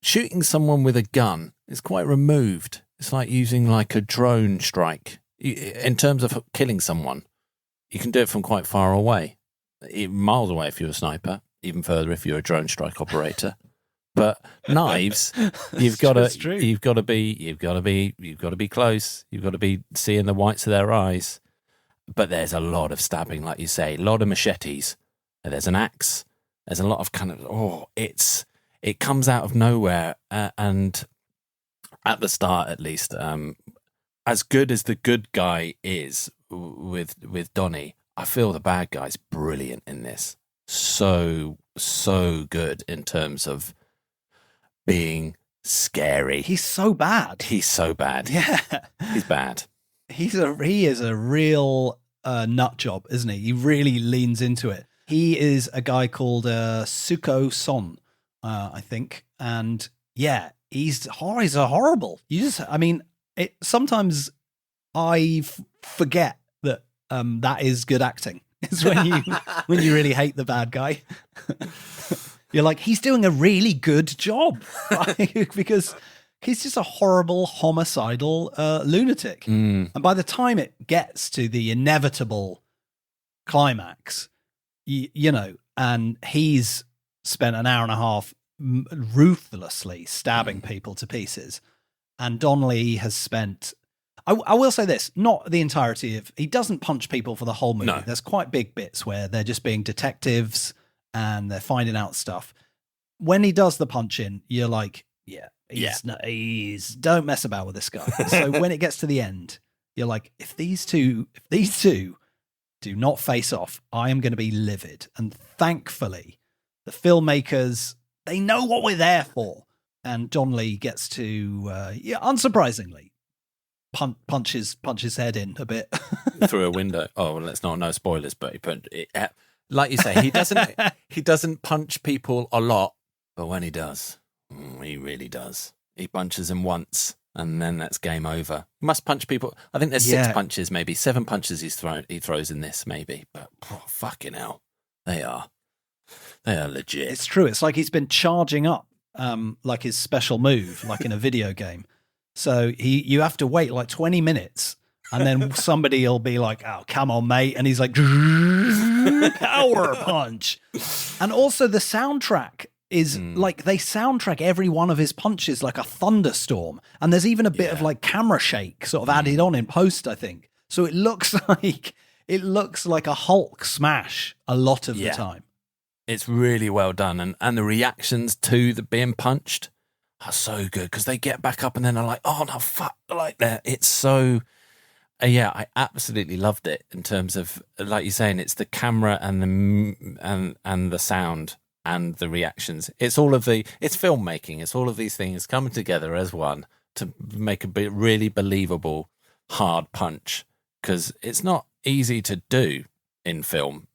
shooting someone with a gun is quite removed. It's like using like a drone strike. In terms of killing someone, you can do it from quite far away, miles away if you're a sniper, even further if you're a drone strike operator. But knives, you've got to be close. You've got to be seeing the whites of their eyes. But there's a lot of stabbing, like you say, a lot of machetes. There's an axe. There's a lot of kind of it comes out of nowhere, and at the start at least, as good as the good guy is with Donnie, I feel the bad guy's brilliant in this. So good in terms of being scary. He's so bad. Yeah, he's bad. He is a real nut job, isn't he? He really leans into it. He is a guy called Suko Son, I think, and yeah, he's horrible. Sometimes I forget that that is good acting. It's when you really hate the bad guy. You're like, he's doing a really good job, right? Because he's just a horrible, homicidal lunatic. And by the time it gets to the inevitable climax, you know, and he's spent an hour and a half ruthlessly stabbing people to pieces, and Donnelly has spent... I will say this, not the entirety of... He doesn't punch people for the whole movie. No. There's quite big bits where they're just being detectives and they're finding out stuff. When he does the punch-in, you're like, don't mess about with this guy. So when it gets to the end, you're like, if these two do not face off, I am going to be livid. And thankfully, the filmmakers, they know what we're there for. And Donnelly gets to, unsurprisingly, punch his head in a bit through a window. Oh, well, let's not no spoilers, but he put it, like you say, he doesn't punch people a lot, but when he does, he really does. He punches them once, and then that's game over. He must punch people. I think there's 6 punches, maybe 7 punches he throws in this, maybe. But fucking hell, they are legit. It's true. It's like he's been charging up, like his special move, like in a video game. So you have to wait like 20 minutes, and then somebody will be like, "Oh, come on, mate," and he's like, "Power punch." And also the soundtrack is like, they soundtrack every one of his punches like a thunderstorm, and there's even a bit of like camera shake sort of added on in post, I think. So it looks like a Hulk smash a lot of the time. It's really well done, and the reactions to the being punched are so good, because they get back up and then they're like, oh no, fuck, like that. It's so I absolutely loved it in terms of, like you're saying, it's the camera and the sound and the reactions. It's filmmaking. It's all of these things coming together as one to make a really believable hard punch, because it's not easy to do in film.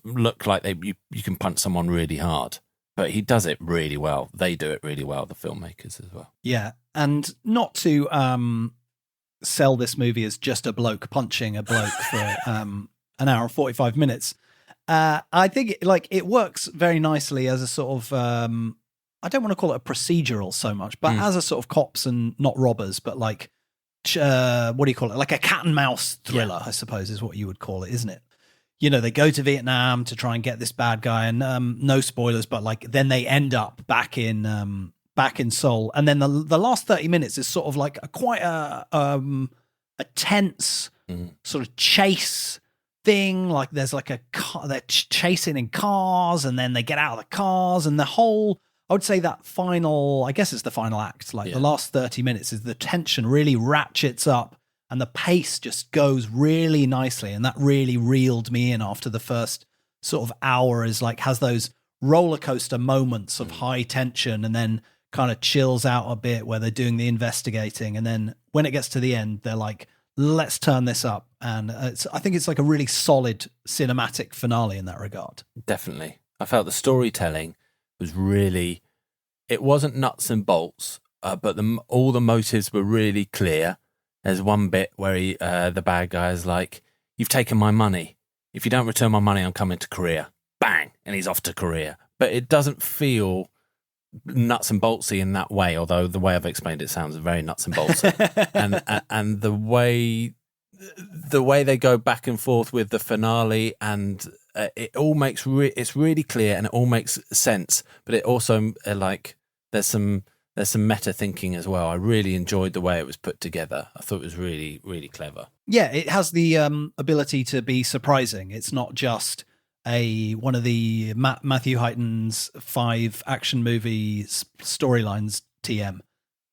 Look like you can punch someone really hard, but he does it really well. They do it really well, the filmmakers as well. Yeah, and not to sell this movie as just a bloke punching a bloke for an hour and 45 minutes. I think it works very nicely as a sort of I don't want to call it a procedural so much, but as a sort of cops and not robbers, but like what do you call it? Like a cat and mouse thriller, I suppose is what you would call it, isn't it? You know, they go to Vietnam to try and get this bad guy, and no spoilers, but like then they end up back in Seoul, and then the last 30 minutes is sort of like quite a tense sort of chase thing. Like there's like a car, they're chasing in cars, and then they get out of the cars, and the whole, I would say that final, I guess it's the final act, like the last 30 minutes is the tension really ratchets up, and the pace just goes really nicely, and that really reeled me in after the first sort of hour. Is like has those roller coaster moments of high tension, and then kind of chills out a bit where they're doing the investigating, and then when it gets to the end, they're like, let's turn this up. And I think it's like a really solid cinematic finale in that regard. Definitely. I felt the storytelling was really, it wasn't nuts and bolts, but all the motives were really clear. There's one bit where the bad guy is like, you've taken my money. If you don't return my money, I'm coming to Korea. Bang! And he's off to Korea. But it doesn't feel nuts and boltsy in that way, although the way I've explained it sounds very nuts and boltsy. and the way they go back and forth with the finale, and it all makes it's really clear, and it all makes sense, but it also like there's some meta thinking as well. I really enjoyed the way it was put together. I thought it was really, really clever. Yeah, it has the ability to be surprising. It's not just one of the Matthew Heighton's 5 action movie storylines TM.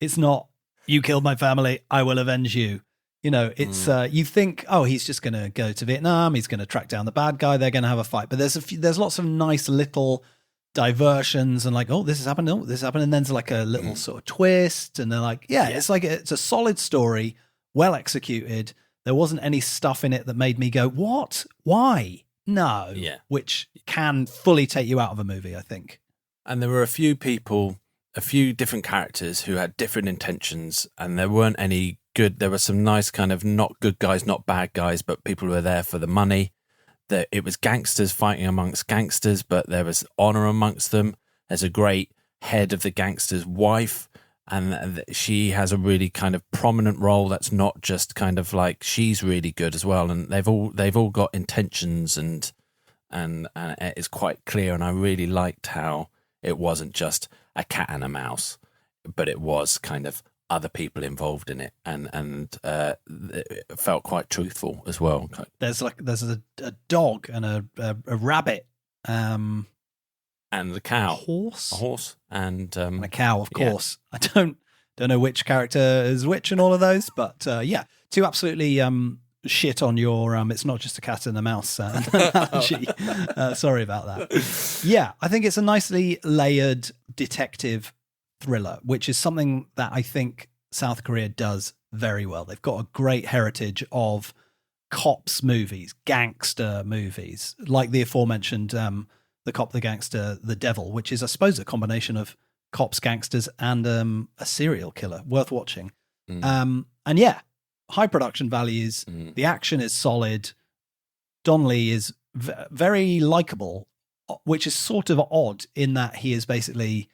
It's not, you killed my family, I will avenge you. You know, it's you think, oh, he's just going to go to Vietnam, he's going to track down the bad guy, they're going to have a fight. But there's lots of nice little diversions, and like, oh, this has happened, and then there's like a little sort of twist, and they're like, it's like it's a solid story, well executed. There wasn't any stuff in it that made me go, what? Why? No. Yeah. Which can fully take you out of a movie, I think. And there were a few different characters who had different intentions, and there weren't any good. There were some nice kind of not good guys, not bad guys, but people who were there for the money. It was gangsters fighting amongst gangsters, but there was honor amongst them. There's a great head of the gangster's wife, and she has a really kind of prominent role that's not just kind of like, she's really good as well, and they've all got intentions, and it's quite clear. And I really liked how it wasn't just a cat and a mouse, but it was kind of other people involved in it, and it felt quite truthful as well. There's a dog and a rabbit, and a cow, a horse, and a cow, of course. I don't know which character is which in all of those, but to absolutely shit on your it's not just a cat and a mouse analogy. Sorry about that. Yeah, I think it's a nicely layered detective thriller, which is something that I think South Korea does very well. They've got a great heritage of cops movies, gangster movies, like the aforementioned The Cop, the Gangster, The Devil, which is, I suppose, a combination of cops, gangsters, and a serial killer. Worth watching. And yeah, high production values. The action is solid. Don Lee is very likable, which is sort of odd in that he is basically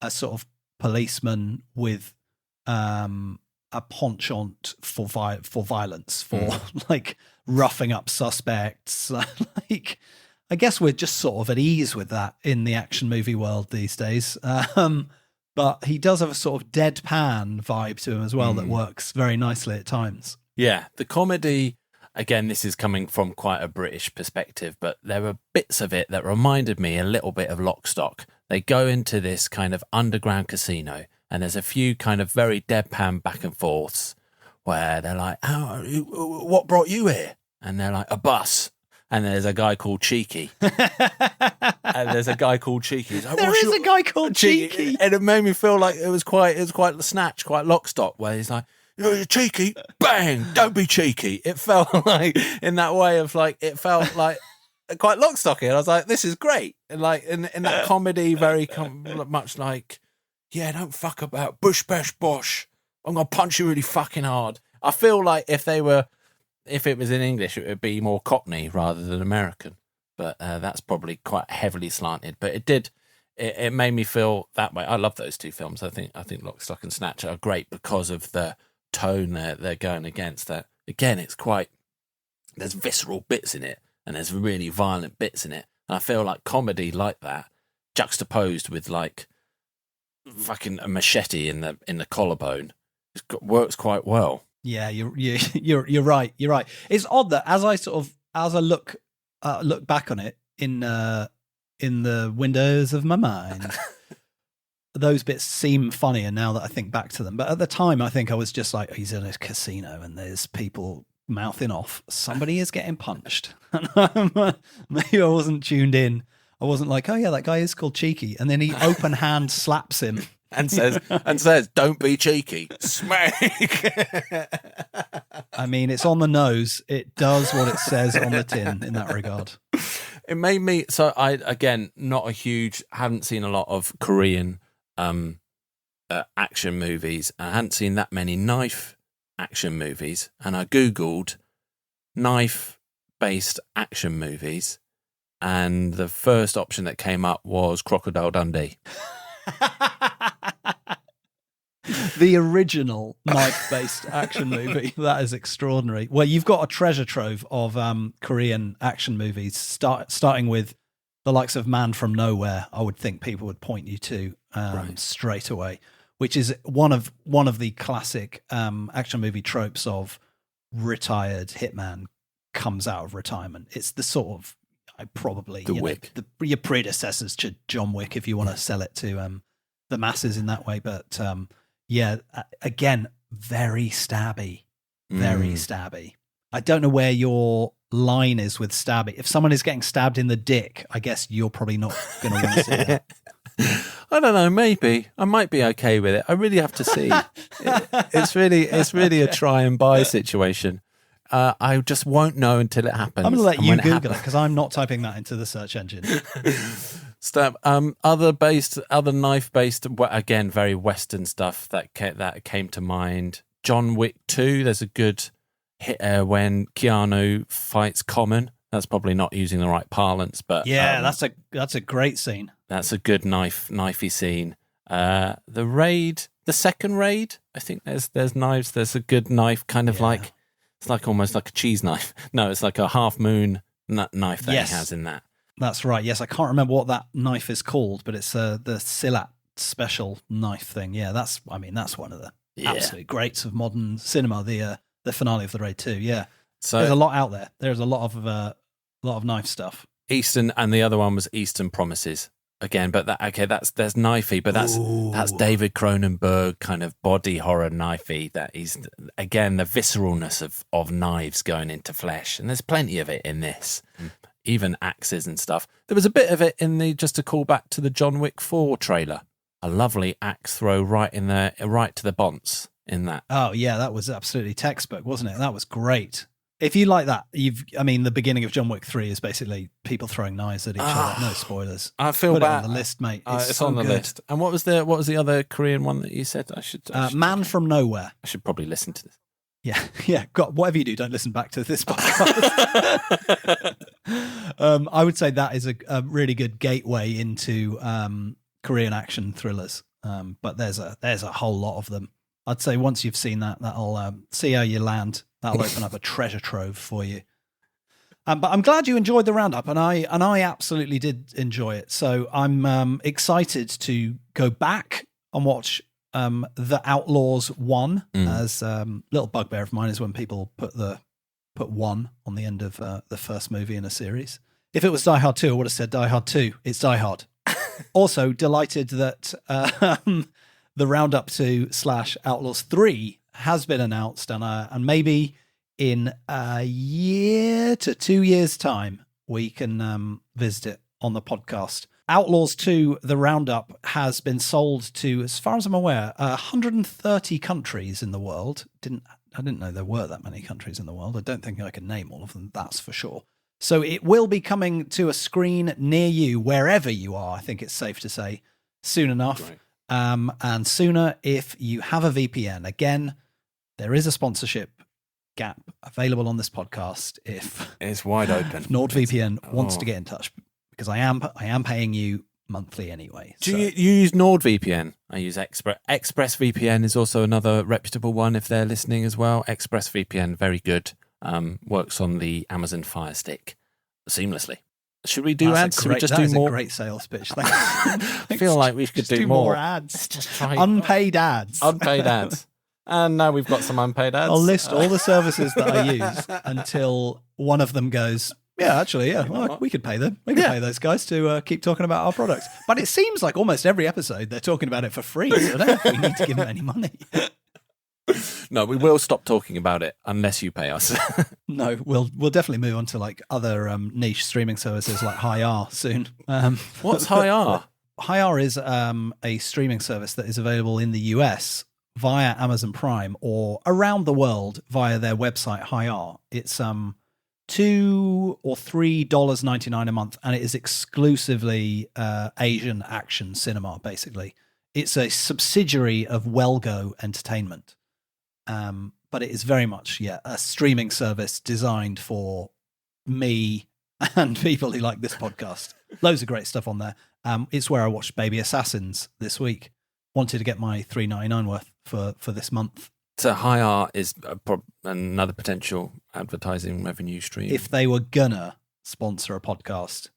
a sort of policeman with a penchant for violence, for like roughing up suspects. Like, I guess we're just sort of at ease with that in the action movie world these days. But he does have a sort of deadpan vibe to him as well that works very nicely at times. Yeah, the comedy, again, this is coming from quite a British perspective, but there were bits of it that reminded me a little bit of Lock, Stock. They go into this kind of underground casino, and there's a few kind of very deadpan back and forths where they're like, oh, what brought you here? And they're like, a bus. and there's a guy called Cheeky. He's like, There is a guy called Cheeky. and it made me feel like it was quite snatch, quite lock stock, where he's like, you're cheeky, bang, don't be cheeky. It felt like in that way of like, it felt like quite lock stocky. And I was like, this is great. And like in that comedy, very much like, yeah, don't fuck about, bush bash bosh. I'm gonna punch you really fucking hard. I feel like if it was in English, it would be more Cockney rather than American. But that's probably quite heavily slanted. But it made me feel that way. I love those two films. I think Lock, Stock and Snatch are great because of the tone they're going against. That again, there's visceral bits in it and there's really violent bits in it. And I feel like comedy like that, juxtaposed with like fucking a machete in the collarbone, works quite well. Yeah, you're right. You're right. It's odd that as I look back on it in the windows of my mind, those bits seem funnier now that I think back to them. But at the time, I think I was just like, he's in a casino and there's people mouthing off. Somebody is getting punched. And maybe I wasn't tuned in. I wasn't like, oh yeah, that guy is called Cheeky. And then he open hand slaps him. And says, don't be cheeky. Smack. I mean, it's on the nose. It does what it says on the tin in that regard. It made me, so I, again, haven't seen a lot of Korean action movies. I hadn't seen that many knife action movies. And I Googled knife-based action movies. And the first option that came up was Crocodile Dundee. The original knife-based action movie. That is extraordinary. Well, you've got a treasure trove of Korean action movies, starting with the likes of Man from Nowhere. I would think people would point you to straight away, which is one of the classic action movie tropes of retired hitman comes out of retirement. It's the sort of probably your predecessors to John Wick, if you want to sell it to the masses in that way. But again, very stabby. I don't know where your line is with stabby. If someone is getting stabbed in the dick, I guess you're probably not going to want to see that. I don't know. Maybe I might be okay with it. I really have to see. It's really a try and buy situation. I just won't know until it happens. I'm going to let you Google it because I'm not typing that into the search engine. Other knife-based, again, very Western stuff that came to mind. John Wick 2, there's a good hit when Keanu fights Common. That's probably not using the right parlance, but yeah, that's a great scene. That's a good knifey scene. The second raid, I think there's knives. There's a good knife, kind of like. It's like almost like a cheese knife. No, it's like a half moon knife that he has in that. That's right. Yes, I can't remember what that knife is called, but it's the Silat special knife thing. Yeah, that's one of the absolute greats of modern cinema. The finale of the Raid 2. Yeah, so there's a lot out there. There's a lot of knife stuff. Eastern, and the other one was Eastern Promises. Again, but there's knifey, but that's David Cronenberg kind of body horror knifey. That is again the visceralness of knives going into flesh, and there's plenty of it in this, even axes and stuff. There was a bit of it in just to call back to the John Wick 4 trailer, a lovely axe throw right to the bonce in that. Oh yeah, that was absolutely textbook, wasn't it? That was great. If you like that, the beginning of John Wick 3 is basically people throwing knives at each other. No spoilers. I feel Put bad. it on the list, mate. It's so on the list. And what was the other Korean one that you said I should Man from Nowhere. I should probably listen to this. Yeah. God, whatever you do, don't listen back to this podcast. I would say that is a really good gateway into Korean action thrillers. But there's a whole lot of them. I'd say once you've seen that'll see how you land. That'll open up a treasure trove for you. But I'm glad you enjoyed the roundup, and I absolutely did enjoy it. So I'm excited to go back and watch The Outlaws 1. As little bugbear of mine is when people put 1 on the end of the first movie in a series. If it was Die Hard 2, I would have said Die Hard 2. It's Die Hard. Also delighted that the Roundup 2 / Outlaws 3 has been announced, and maybe in a year to 2 years' time, we can visit it on the podcast. Outlaws 2, the Roundup, has been sold to, as far as I'm aware, 130 countries in the world. I didn't know there were that many countries in the world. I don't think I can name all of them, that's for sure. So it will be coming to a screen near you, wherever you are, I think it's safe to say, soon enough. Right. And sooner if you have a VPN. Again, there is a sponsorship gap available on this podcast if It's wide open. NordVPN wants to get in touch, because I am paying you monthly anyway. Do you use NordVPN? I use ExpressVPN is also another reputable one if they're listening as well. ExpressVPN, very good. Works on the Amazon Fire Stick seamlessly. Should we do ads? Should we just do more? A great sales pitch. Thanks. I feel like we could do more ads. Just try Unpaid ads. Unpaid ads. And now we've got some unpaid ads. I'll list all the services that I use until one of them goes, yeah, actually, yeah, well, we could pay them. We could pay those guys to keep talking about our products. But it seems like almost every episode they're talking about it for free, so I don't know if we need to give them any money. No, we will stop talking about it unless you pay us. No, we'll definitely move on to like other niche streaming services like Hi-R soon. What's Hi-R? Hi-R is a streaming service that is available in the US via Amazon Prime or around the world via their website Hi-R. It's $2 or $3.99 a month, and it is exclusively Asian action cinema. Basically, it's a subsidiary of Wellgo Entertainment. But it is very much, a streaming service designed for me and people who like this podcast. Loads of great stuff on there. It's where I watched Baby Assassins this week. Wanted to get my $3.99 worth for this month. So Hi-R is another potential advertising revenue stream. If they were gonna sponsor a podcast,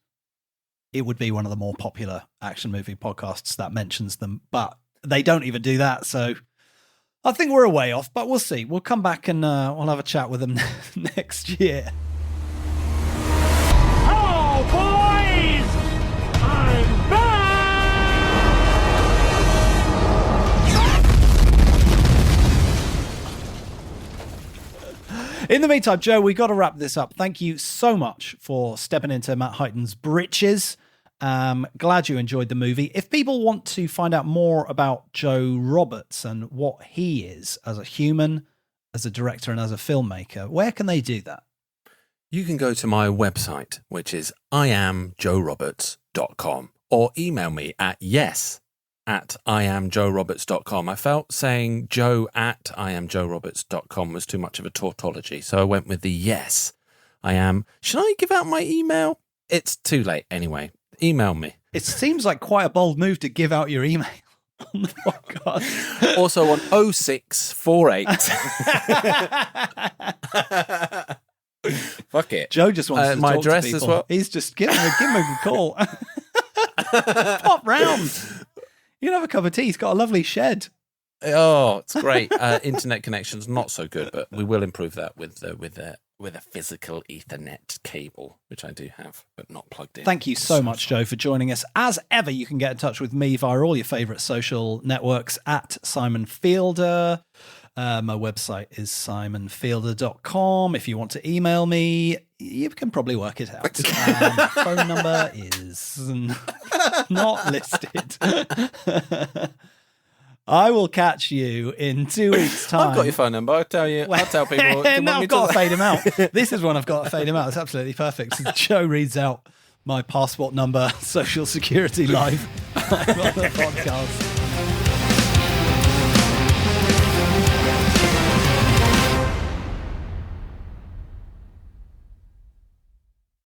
it would be one of the more popular action movie podcasts that mentions them. But they don't even do that, so I think we're a way off, but we'll see. We'll come back and we'll have a chat with them next year. Hello, boys! I'm back! In the meantime, Joe, we got to wrap this up. Thank you so much for stepping into Matt Heighton's britches. Glad you enjoyed the movie. If people want to find out more about Joe Roberts and what he is as a human, as a director, and as a filmmaker, where can they do that? You can go to my website, which is iamjoeroberts.com, or email me at yes@iamjoeroberts.com. I felt saying joe@iamjoeroberts.com was too much of a tautology, so I went with the yes. I am. Should I give out my email? It's too late anyway. Email me. It seems like quite a bold move to give out your email on the podcast. Also on 0648. Fuck it. Joe just wants to my talk address to people. as well. He's just give him a call. Pop round. You can have a cup of tea. He's got a lovely shed. Oh, it's great. Internet connection's not so good, but we will improve that with a physical Ethernet cable, which I do have, but not plugged in. Thank you so much, Joe, for joining us. As ever, you can get in touch with me via all your favourite social networks at Simon Fielder. My website is simonfielder.com. If you want to email me, you can probably work it out. My phone number is not listed. I will catch you in 2 weeks' time. I've got your phone number. I'll tell people. Now I've got to fade him out. This is when I've got to fade him out. It's absolutely perfect. So Joe reads out my passport number, social security live on the podcast.